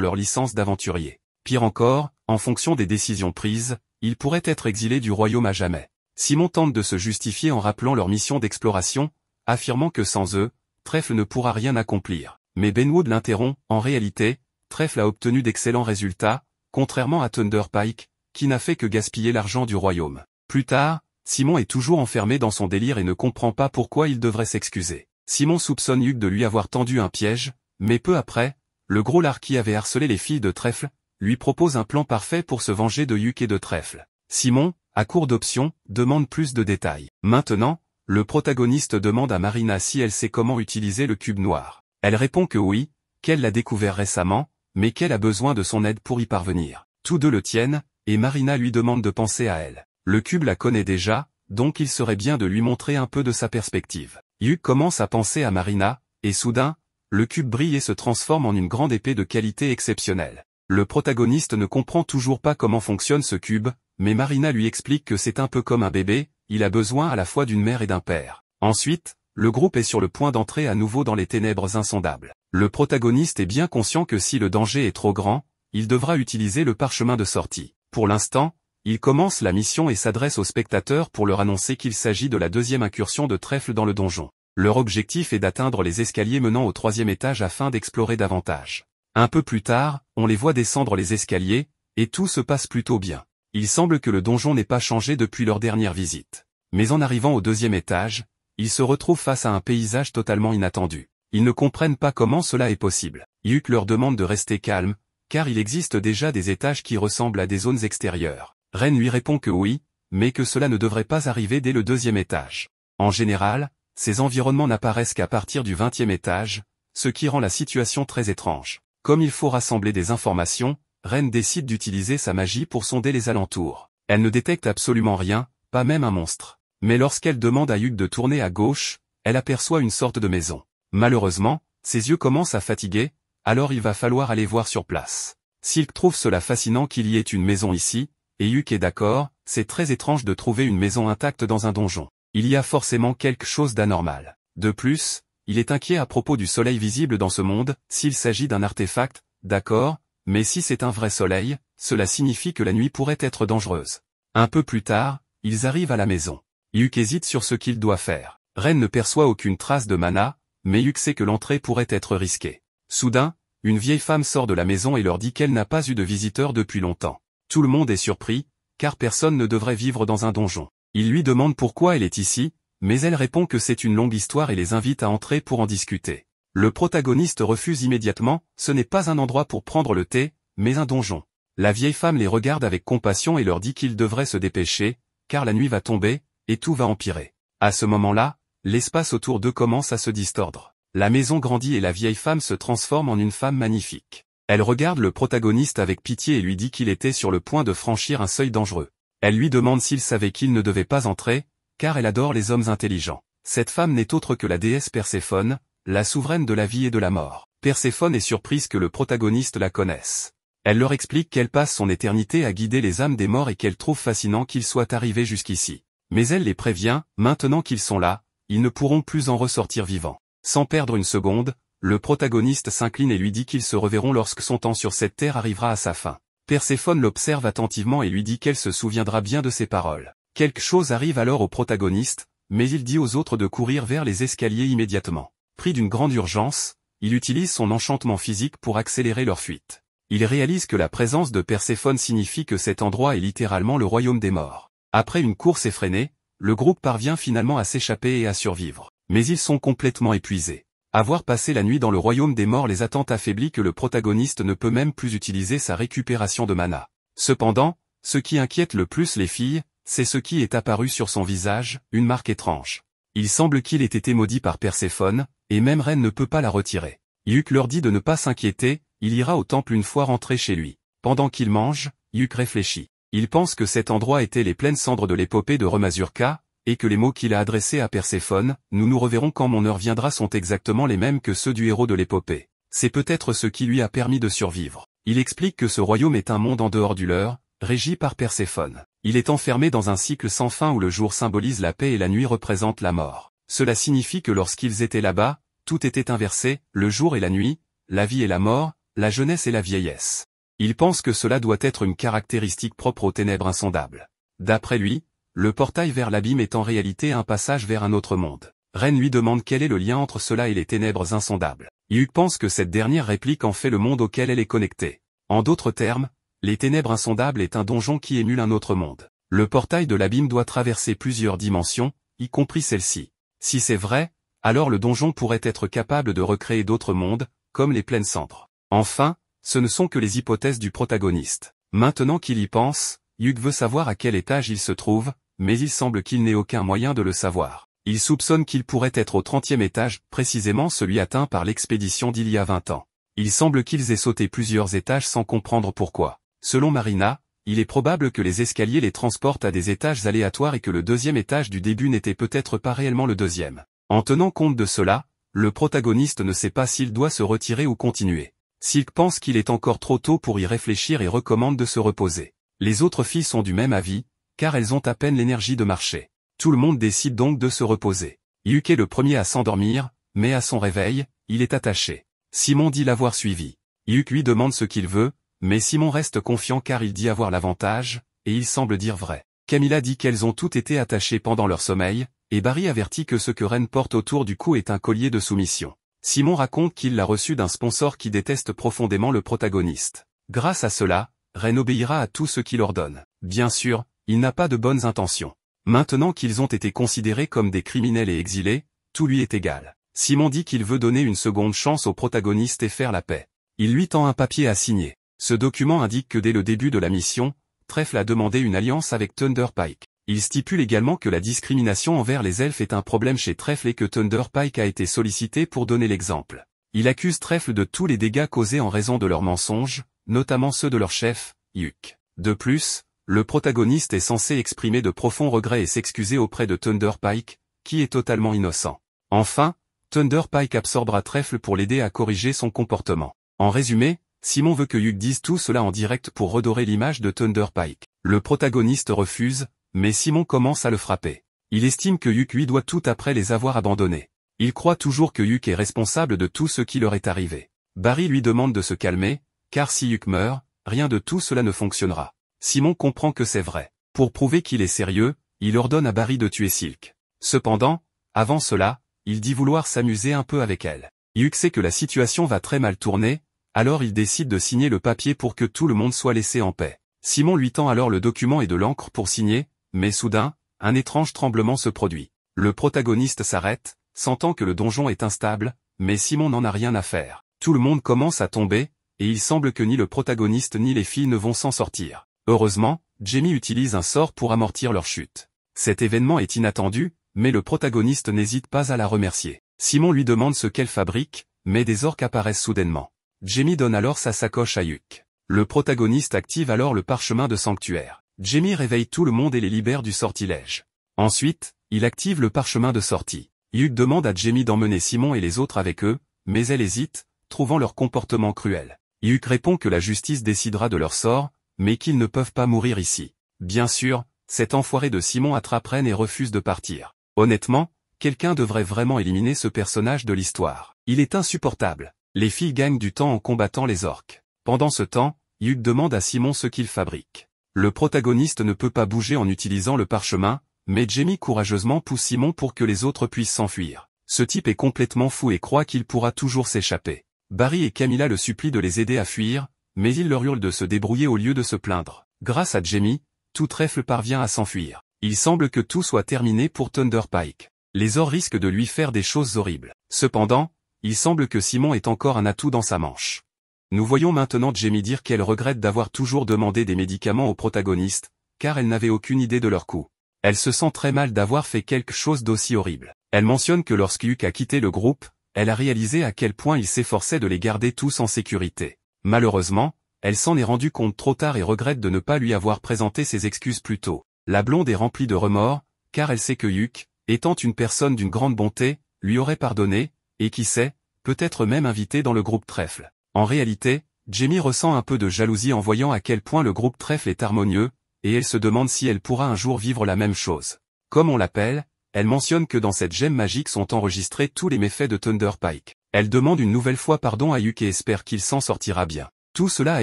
leur licence d'aventurier. Pire encore, en fonction des décisions prises, ils pourraient être exilés du royaume à jamais. Simon tente de se justifier en rappelant leur mission d'exploration, affirmant que sans eux, Trèfle ne pourra rien accomplir. Mais Benwood l'interrompt, en réalité, Trèfle a obtenu d'excellents résultats, contrairement à Thunder Pike, qui n'a fait que gaspiller l'argent du royaume. Plus tard, Simon est toujours enfermé dans son délire et ne comprend pas pourquoi il devrait s'excuser. Simon soupçonne Hugh de lui avoir tendu un piège, mais peu après, le gros lard qui avait harcelé les filles de Trèfle, lui propose un plan parfait pour se venger de Hugh et de Trèfle. Simon, à court d'options, demande plus de détails. Maintenant, le protagoniste demande à Marina si elle sait comment utiliser le cube noir. Elle répond que oui, qu'elle l'a découvert récemment, mais qu'elle a besoin de son aide pour y parvenir. Tous deux le tiennent, et Marina lui demande de penser à elle. Le cube la connaît déjà, donc il serait bien de lui montrer un peu de sa perspective. Hyuk commence à penser à Marina, et soudain, le cube brille et se transforme en une grande épée de qualité exceptionnelle. Le protagoniste ne comprend toujours pas comment fonctionne ce cube, mais Marina lui explique que c'est un peu comme un bébé, il a besoin à la fois d'une mère et d'un père. Ensuite, le groupe est sur le point d'entrer à nouveau dans les ténèbres insondables. Le protagoniste est bien conscient que si le danger est trop grand, il devra utiliser le parchemin de sortie. Pour l'instant, il commence la mission et s'adresse aux spectateurs pour leur annoncer qu'il s'agit de la deuxième incursion de trèfle dans le donjon. Leur objectif est d'atteindre les escaliers menant au 3e étage afin d'explorer davantage. Un peu plus tard, on les voit descendre les escaliers, et tout se passe plutôt bien. Il semble que le donjon n'ait pas changé depuis leur dernière visite. Mais en arrivant au 2e étage, ils se retrouvent face à un paysage totalement inattendu. Ils ne comprennent pas comment cela est possible. Hyuk leur demande de rester calme, car il existe déjà des étages qui ressemblent à des zones extérieures. Ren lui répond que oui, mais que cela ne devrait pas arriver dès le 2e étage. En général, ces environnements n'apparaissent qu'à partir du 20e étage, ce qui rend la situation très étrange. Comme il faut rassembler des informations, Ren décide d'utiliser sa magie pour sonder les alentours. Elle ne détecte absolument rien, pas même un monstre. Mais lorsqu'elle demande à Hyuk de tourner à gauche, elle aperçoit une sorte de maison. Malheureusement, ses yeux commencent à fatiguer, alors il va falloir aller voir sur place. Silk trouve cela fascinant qu'il y ait une maison ici, et Hyuk est d'accord, c'est très étrange de trouver une maison intacte dans un donjon. Il y a forcément quelque chose d'anormal. De plus, il est inquiet à propos du soleil visible dans ce monde, s'il s'agit d'un artefact, d'accord, mais si c'est un vrai soleil, cela signifie que la nuit pourrait être dangereuse. Un peu plus tard, ils arrivent à la maison. Hyuk hésite sur ce qu'il doit faire. Ren ne perçoit aucune trace de mana, mais Hyuk sait que l'entrée pourrait être risquée. Soudain, une vieille femme sort de la maison et leur dit qu'elle n'a pas eu de visiteurs depuis longtemps. Tout le monde est surpris, car personne ne devrait vivre dans un donjon. Il lui demande pourquoi elle est ici, mais elle répond que c'est une longue histoire et les invite à entrer pour en discuter. Le protagoniste refuse immédiatement, ce n'est pas un endroit pour prendre le thé, mais un donjon. La vieille femme les regarde avec compassion et leur dit qu'ils devraient se dépêcher, car la nuit va tomber, et tout va empirer. À ce moment-là, l'espace autour d'eux commence à se distordre. La maison grandit et la vieille femme se transforme en une femme magnifique. Elle regarde le protagoniste avec pitié et lui dit qu'il était sur le point de franchir un seuil dangereux. Elle lui demande s'il savait qu'il ne devait pas entrer, car elle adore les hommes intelligents. Cette femme n'est autre que la déesse Perséphone, la souveraine de la vie et de la mort. Perséphone est surprise que le protagoniste la connaisse. Elle leur explique qu'elle passe son éternité à guider les âmes des morts et qu'elle trouve fascinant qu'ils soient arrivés jusqu'ici. Mais elle les prévient, maintenant qu'ils sont là, ils ne pourront plus en ressortir vivants. Sans perdre une seconde, le protagoniste s'incline et lui dit qu'ils se reverront lorsque son temps sur cette terre arrivera à sa fin. Perséphone l'observe attentivement et lui dit qu'elle se souviendra bien de ses paroles. Quelque chose arrive alors au protagoniste, mais il dit aux autres de courir vers les escaliers immédiatement. Pris d'une grande urgence, il utilise son enchantement physique pour accélérer leur fuite. Il réalise que la présence de Perséphone signifie que cet endroit est littéralement le royaume des morts. Après une course effrénée, le groupe parvient finalement à s'échapper et à survivre. Mais ils sont complètement épuisés. Avoir passé la nuit dans le royaume des morts les a tant affaiblis que le protagoniste ne peut même plus utiliser sa récupération de mana. Cependant, ce qui inquiète le plus les filles, c'est ce qui est apparu sur son visage, une marque étrange. Il semble qu'il ait été maudit par Perséphone, et même Ren ne peut pas la retirer. Hyuk leur dit de ne pas s'inquiéter, il ira au temple une fois rentré chez lui. Pendant qu'il mange, Hyuk réfléchit. Il pense que cet endroit était les pleines cendres de l'épopée de Remazurka, et que les mots qu'il a adressés à Perséphone, nous nous reverrons quand mon heure viendra, sont exactement les mêmes que ceux du héros de l'épopée. C'est peut-être ce qui lui a permis de survivre. Il explique que ce royaume est un monde en dehors du leur, régi par Perséphone. Il est enfermé dans un cycle sans fin où le jour symbolise la paix et la nuit représente la mort. Cela signifie que lorsqu'ils étaient là-bas, tout était inversé, le jour et la nuit, la vie et la mort, la jeunesse et la vieillesse. Il pense que cela doit être une caractéristique propre aux ténèbres insondables. D'après lui, le portail vers l'abîme est en réalité un passage vers un autre monde. Ren lui demande quel est le lien entre cela et les ténèbres insondables. Hyuk pense que cette dernière réplique en fait le monde auquel elle est connectée. En d'autres termes, les ténèbres insondables est un donjon qui émule un autre monde. Le portail de l'abîme doit traverser plusieurs dimensions, y compris celle-ci. Si c'est vrai, alors le donjon pourrait être capable de recréer d'autres mondes, comme les pleines cendres. Enfin, ce ne sont que les hypothèses du protagoniste. Maintenant qu'il y pense, Hyuk veut savoir à quel étage il se trouve, mais il semble qu'il n'ait aucun moyen de le savoir. Il soupçonne qu'il pourrait être au 30e étage, précisément celui atteint par l'expédition d'il y a 20 ans. Il semble qu'ils aient sauté plusieurs étages sans comprendre pourquoi. Selon Marina, il est probable que les escaliers les transportent à des étages aléatoires et que le deuxième étage du début n'était peut-être pas réellement le deuxième. En tenant compte de cela, le protagoniste ne sait pas s'il doit se retirer ou continuer. Silk pense qu'il est encore trop tôt pour y réfléchir et recommande de se reposer. Les autres filles sont du même avis, car elles ont à peine l'énergie de marcher. Tout le monde décide donc de se reposer. Hyuk est le premier à s'endormir, mais à son réveil, il est attaché. Simon dit l'avoir suivi. Hyuk lui demande ce qu'il veut, mais Simon reste confiant car il dit avoir l'avantage, et il semble dire vrai. Camilla dit qu'elles ont toutes été attachées pendant leur sommeil, et Barry avertit que ce que Ren porte autour du cou est un collier de soumission. Simon raconte qu'il l'a reçu d'un sponsor qui déteste profondément le protagoniste. Grâce à cela, Ren obéira à tout ce qu'il ordonne. Bien sûr, il n'a pas de bonnes intentions. Maintenant qu'ils ont été considérés comme des criminels et exilés, tout lui est égal. Simon dit qu'il veut donner une seconde chance au protagoniste et faire la paix. Il lui tend un papier à signer. Ce document indique que dès le début de la mission, Trèfle a demandé une alliance avec Thunder Pike. Il stipule également que la discrimination envers les elfes est un problème chez Trèfle et que Thunder Pike a été sollicité pour donner l'exemple. Il accuse Trèfle de tous les dégâts causés en raison de leurs mensonges, notamment ceux de leur chef, Hyuk. De plus, le protagoniste est censé exprimer de profonds regrets et s'excuser auprès de Thunder Pike, qui est totalement innocent. Enfin, Thunder Pike absorbera Trèfle pour l'aider à corriger son comportement. En résumé, Simon veut que Hyuk dise tout cela en direct pour redorer l'image de Thunder Pike. Le protagoniste refuse, mais Simon commence à le frapper. Il estime que Hyuk lui doit tout après les avoir abandonnés. Il croit toujours que Hyuk est responsable de tout ce qui leur est arrivé. Barry lui demande de se calmer, car si Hyuk meurt, rien de tout cela ne fonctionnera. Simon comprend que c'est vrai. Pour prouver qu'il est sérieux, il ordonne à Barry de tuer Silk. Cependant, avant cela, il dit vouloir s'amuser un peu avec elle. Hyuk sait que la situation va très mal tourner, alors il décide de signer le papier pour que tout le monde soit laissé en paix. Simon lui tend alors le document et de l'encre pour signer, mais soudain, un étrange tremblement se produit. Le protagoniste s'arrête, sentant que le donjon est instable, mais Simon n'en a rien à faire. Tout le monde commence à tomber, et il semble que ni le protagoniste ni les filles ne vont s'en sortir. Heureusement, Jamie utilise un sort pour amortir leur chute. Cet événement est inattendu, mais le protagoniste n'hésite pas à la remercier. Simon lui demande ce qu'elle fabrique, mais des orques apparaissent soudainement. Jamie donne alors sa sacoche à Hyuk. Le protagoniste active alors le parchemin de sanctuaire. Jamie réveille tout le monde et les libère du sortilège. Ensuite, il active le parchemin de sortie. Hyuk demande à Jamie d'emmener Simon et les autres avec eux, mais elle hésite, trouvant leur comportement cruel. Hyuk répond que la justice décidera de leur sort, mais qu'ils ne peuvent pas mourir ici. Bien sûr, cet enfoiré de Simon attrape Ren et refuse de partir. Honnêtement, quelqu'un devrait vraiment éliminer ce personnage de l'histoire. Il est insupportable. Les filles gagnent du temps en combattant les orques. Pendant ce temps, Hyuk demande à Simon ce qu'il fabrique. Le protagoniste ne peut pas bouger en utilisant le parchemin, mais Jamie courageusement pousse Simon pour que les autres puissent s'enfuir. Ce type est complètement fou et croit qu'il pourra toujours s'échapper. Barry et Camilla le supplient de les aider à fuir, mais il leur hurle de se débrouiller au lieu de se plaindre. Grâce à Jamie, tout Trèfle parvient à s'enfuir. Il semble que tout soit terminé pour Thunder Pike. Les orques risquent de lui faire des choses horribles. Cependant, il semble que Simon ait encore un atout dans sa manche. Nous voyons maintenant Jamie dire qu'elle regrette d'avoir toujours demandé des médicaments au protagoniste, car elle n'avait aucune idée de leur coût. Elle se sent très mal d'avoir fait quelque chose d'aussi horrible. Elle mentionne que lorsque Hyuk a quitté le groupe, elle a réalisé à quel point il s'efforçait de les garder tous en sécurité. Malheureusement, elle s'en est rendue compte trop tard et regrette de ne pas lui avoir présenté ses excuses plus tôt. La blonde est remplie de remords, car elle sait que Hyuk, étant une personne d'une grande bonté, lui aurait pardonné, et qui sait, peut-être même invité dans le groupe Trèfle. En réalité, Jamie ressent un peu de jalousie en voyant à quel point le groupe Trèfle est harmonieux, et elle se demande si elle pourra un jour vivre la même chose. Comme on l'appelle, elle mentionne que dans cette gemme magique sont enregistrés tous les méfaits de Thunder Pike. Elle demande une nouvelle fois pardon à Hyuk et espère qu'il s'en sortira bien. Tout cela a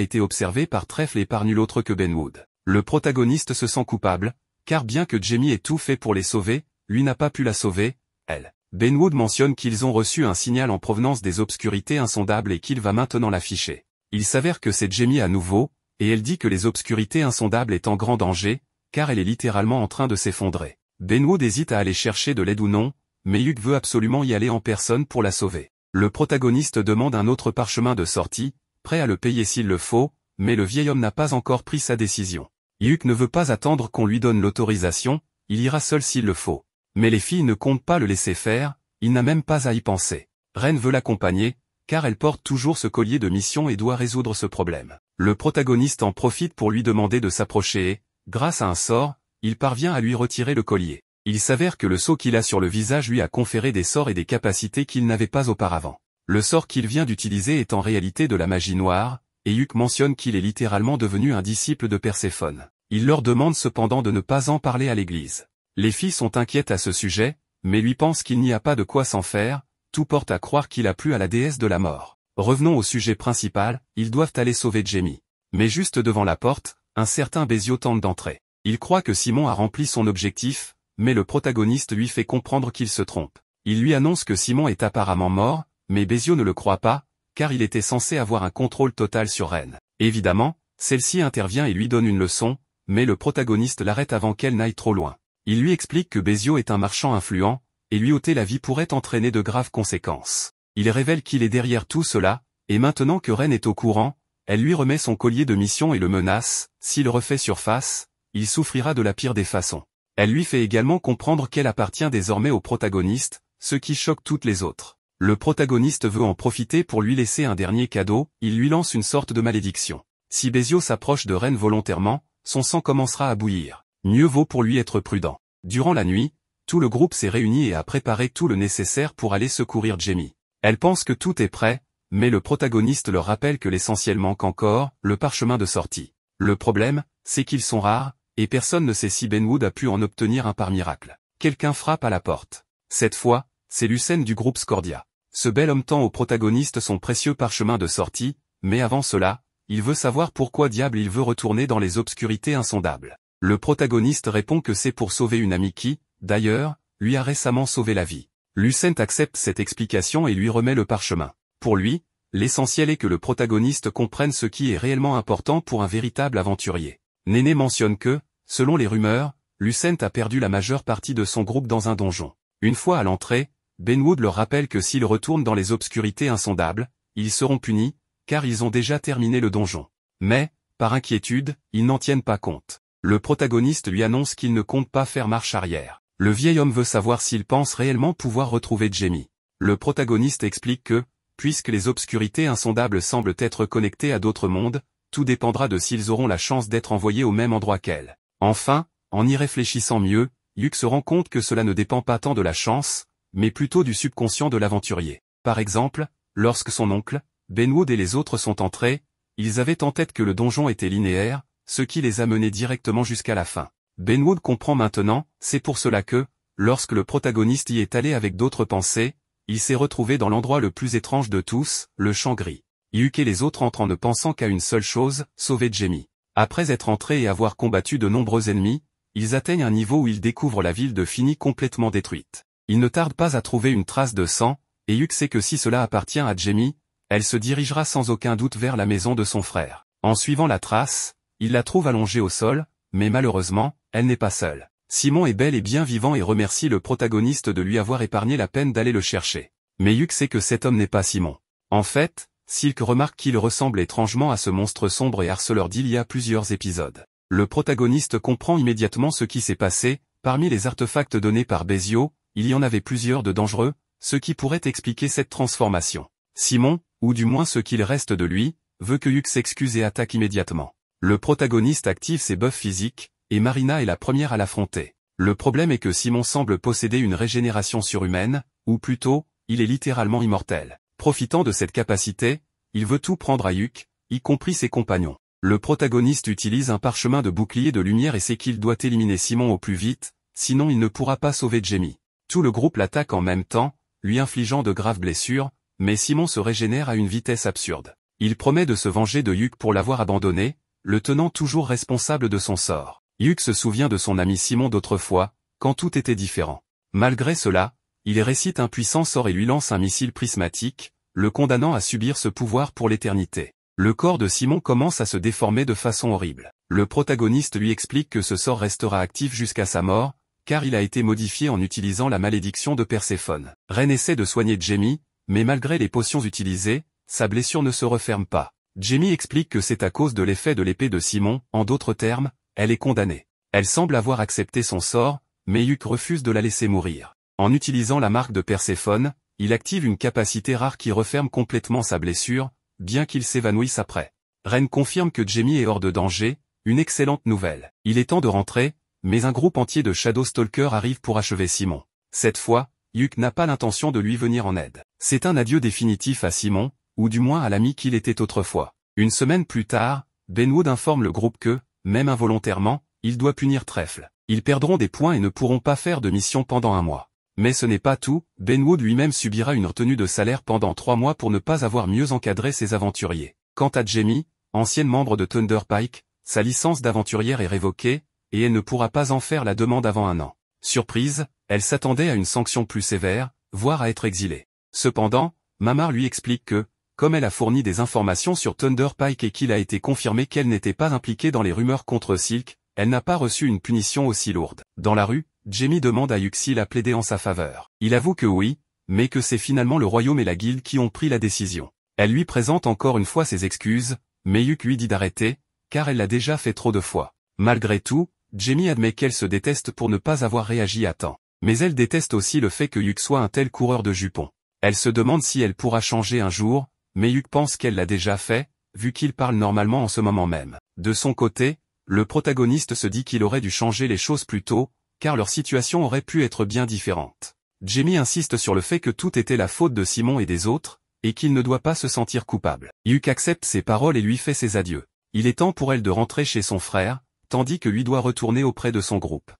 été observé par Trèfle et par nul autre que Benwood. Le protagoniste se sent coupable, car bien que Jamie ait tout fait pour les sauver, lui n'a pas pu la sauver, elle. Benwood mentionne qu'ils ont reçu un signal en provenance des obscurités insondables et qu'il va maintenant l'afficher. Il s'avère que c'est Jamie à nouveau, et elle dit que les obscurités insondables est en grand danger, car elle est littéralement en train de s'effondrer. Benwood hésite à aller chercher de l'aide ou non, mais Hyuk veut absolument y aller en personne pour la sauver. Le protagoniste demande un autre parchemin de sortie, prêt à le payer s'il le faut, mais le vieil homme n'a pas encore pris sa décision. Hyuk ne veut pas attendre qu'on lui donne l'autorisation, il ira seul s'il le faut. Mais les filles ne comptent pas le laisser faire, il n'a même pas à y penser. Ren veut l'accompagner, car elle porte toujours ce collier de mission et doit résoudre ce problème. Le protagoniste en profite pour lui demander de s'approcher et, grâce à un sort, il parvient à lui retirer le collier. Il s'avère que le sceau qu'il a sur le visage lui a conféré des sorts et des capacités qu'il n'avait pas auparavant. Le sort qu'il vient d'utiliser est en réalité de la magie noire, et Hugues mentionne qu'il est littéralement devenu un disciple de Perséphone. Il leur demande cependant de ne pas en parler à l'église. Les filles sont inquiètes à ce sujet, mais lui pensent qu'il n'y a pas de quoi s'en faire, tout porte à croire qu'il a plu à la déesse de la mort. Revenons au sujet principal, ils doivent aller sauver Jamie. Mais juste devant la porte, un certain Bézio tente d'entrer. Il croit que Simon a rempli son objectif, mais le protagoniste lui fait comprendre qu'il se trompe. Il lui annonce que Simon est apparemment mort, mais Bézio ne le croit pas, car il était censé avoir un contrôle total sur Ren. Évidemment, celle-ci intervient et lui donne une leçon, mais le protagoniste l'arrête avant qu'elle n'aille trop loin. Il lui explique que Bézio est un marchand influent, et lui ôter la vie pourrait entraîner de graves conséquences. Il révèle qu'il est derrière tout cela, et maintenant que Ren est au courant, elle lui remet son collier de mission et le menace, s'il refait surface, il souffrira de la pire des façons. Elle lui fait également comprendre qu'elle appartient désormais au protagoniste, ce qui choque toutes les autres. Le protagoniste veut en profiter pour lui laisser un dernier cadeau, il lui lance une sorte de malédiction. Si Bézio s'approche de Ren volontairement, son sang commencera à bouillir. Mieux vaut pour lui être prudent. Durant la nuit, tout le groupe s'est réuni et a préparé tout le nécessaire pour aller secourir Jamie. Elle pense que tout est prêt, mais le protagoniste leur rappelle que l'essentiel manque encore, le parchemin de sortie. Le problème, c'est qu'ils sont rares, et personne ne sait si Benwood a pu en obtenir un par miracle. Quelqu'un frappe à la porte. Cette fois, c'est Lucène du groupe Scordia. Ce bel homme tend au protagoniste son précieux parchemin de sortie, mais avant cela, il veut savoir pourquoi diable il veut retourner dans les obscurités insondables. Le protagoniste répond que c'est pour sauver une amie qui, d'ailleurs, lui a récemment sauvé la vie. Lucène accepte cette explication et lui remet le parchemin. Pour lui, l'essentiel est que le protagoniste comprenne ce qui est réellement important pour un véritable aventurier. Néné mentionne que, selon les rumeurs, Lucène a perdu la majeure partie de son groupe dans un donjon. Une fois à l'entrée, Benwood leur rappelle que s'ils retournent dans les obscurités insondables, ils seront punis, car ils ont déjà terminé le donjon. Mais, par inquiétude, ils n'en tiennent pas compte. Le protagoniste lui annonce qu'il ne compte pas faire marche arrière. Le vieil homme veut savoir s'il pense réellement pouvoir retrouver Jamie. Le protagoniste explique que, puisque les obscurités insondables semblent être connectées à d'autres mondes, tout dépendra de s'ils auront la chance d'être envoyés au même endroit qu'elle. Enfin, en y réfléchissant mieux, Hugues se rend compte que cela ne dépend pas tant de la chance, mais plutôt du subconscient de l'aventurier. Par exemple, lorsque son oncle, Benwood et les autres sont entrés, ils avaient en tête que le donjon était linéaire, ce qui les a menés directement jusqu'à la fin. Benwood comprend maintenant, c'est pour cela que, lorsque le protagoniste y est allé avec d'autres pensées, il s'est retrouvé dans l'endroit le plus étrange de tous, le champ gris. Hugues et les autres entrent en ne pensant qu'à une seule chose, sauver Jamie. Après être entrés et avoir combattu de nombreux ennemis, ils atteignent un niveau où ils découvrent la ville de Fini complètement détruite. Ils ne tardent pas à trouver une trace de sang, et Hugues sait que si cela appartient à Jamie, elle se dirigera sans aucun doute vers la maison de son frère. En suivant la trace, il la trouve allongée au sol, mais malheureusement, elle n'est pas seule. Simon est bel et bien vivant et remercie le protagoniste de lui avoir épargné la peine d'aller le chercher. Mais Hugues sait que cet homme n'est pas Simon. En fait, Silk remarque qu'il ressemble étrangement à ce monstre sombre et harceleur d'il y a plusieurs épisodes. Le protagoniste comprend immédiatement ce qui s'est passé, parmi les artefacts donnés par Bézio, il y en avait plusieurs de dangereux, ce qui pourrait expliquer cette transformation. Simon, ou du moins ce qu'il reste de lui, veut que Hugues s'excuse et attaque immédiatement. Le protagoniste active ses buffs physiques, et Marina est la première à l'affronter. Le problème est que Simon semble posséder une régénération surhumaine, ou plutôt, il est littéralement immortel. Profitant de cette capacité, il veut tout prendre à Hugues, y compris ses compagnons. Le protagoniste utilise un parchemin de bouclier de lumière et sait qu'il doit éliminer Simon au plus vite, sinon il ne pourra pas sauver Jamie. Tout le groupe l'attaque en même temps, lui infligeant de graves blessures, mais Simon se régénère à une vitesse absurde. Il promet de se venger de Hugues pour l'avoir abandonné, le tenant toujours responsable de son sort. Hugues se souvient de son ami Simon d'autrefois, quand tout était différent. Malgré cela, il récite un puissant sort et lui lance un missile prismatique, le condamnant à subir ce pouvoir pour l'éternité. Le corps de Simon commence à se déformer de façon horrible. Le protagoniste lui explique que ce sort restera actif jusqu'à sa mort, car il a été modifié en utilisant la malédiction de Perséphone. Ren essaie de soigner Jamie, mais malgré les potions utilisées, sa blessure ne se referme pas. Jamie explique que c'est à cause de l'effet de l'épée de Simon, en d'autres termes, elle est condamnée. Elle semble avoir accepté son sort, mais Hugues refuse de la laisser mourir. En utilisant la marque de Perséphone, il active une capacité rare qui referme complètement sa blessure, bien qu'il s'évanouisse après. Ren confirme que Jamie est hors de danger, une excellente nouvelle. Il est temps de rentrer, mais un groupe entier de Shadow Stalkers arrive pour achever Simon. Cette fois, Yuk n'a pas l'intention de lui venir en aide. C'est un adieu définitif à Simon, ou du moins à l'ami qu'il était autrefois. Une semaine plus tard, Benwood informe le groupe que, même involontairement, il doit punir Trèfle. Ils perdront des points et ne pourront pas faire de mission pendant un mois. Mais ce n'est pas tout, Benwood lui-même subira une retenue de salaire pendant 3 mois pour ne pas avoir mieux encadré ses aventuriers. Quant à Jamie, ancienne membre de Thunder Pike, sa licence d'aventurière est révoquée, et elle ne pourra pas en faire la demande avant 1 an. Surprise, elle s'attendait à une sanction plus sévère, voire à être exilée. Cependant, Mamar lui explique que, comme elle a fourni des informations sur Thunder Pike et qu'il a été confirmé qu'elle n'était pas impliquée dans les rumeurs contre Silk, elle n'a pas reçu une punition aussi lourde. Dans la rue, Jamie demande à Yuk s'il a plaidé en sa faveur. Il avoue que oui, mais que c'est finalement le royaume et la guilde qui ont pris la décision. Elle lui présente encore une fois ses excuses, mais Yuk lui dit d'arrêter, car elle l'a déjà fait trop de fois. Malgré tout, Jamie admet qu'elle se déteste pour ne pas avoir réagi à temps. Mais elle déteste aussi le fait que Yuk soit un tel coureur de jupons. Elle se demande si elle pourra changer un jour, mais Yuk pense qu'elle l'a déjà fait, vu qu'il parle normalement en ce moment même. De son côté, le protagoniste se dit qu'il aurait dû changer les choses plus tôt, car leur situation aurait pu être bien différente. Jamie insiste sur le fait que tout était la faute de Simon et des autres, et qu'il ne doit pas se sentir coupable. Yuk accepte ses paroles et lui fait ses adieux. Il est temps pour elle de rentrer chez son frère, tandis que lui doit retourner auprès de son groupe.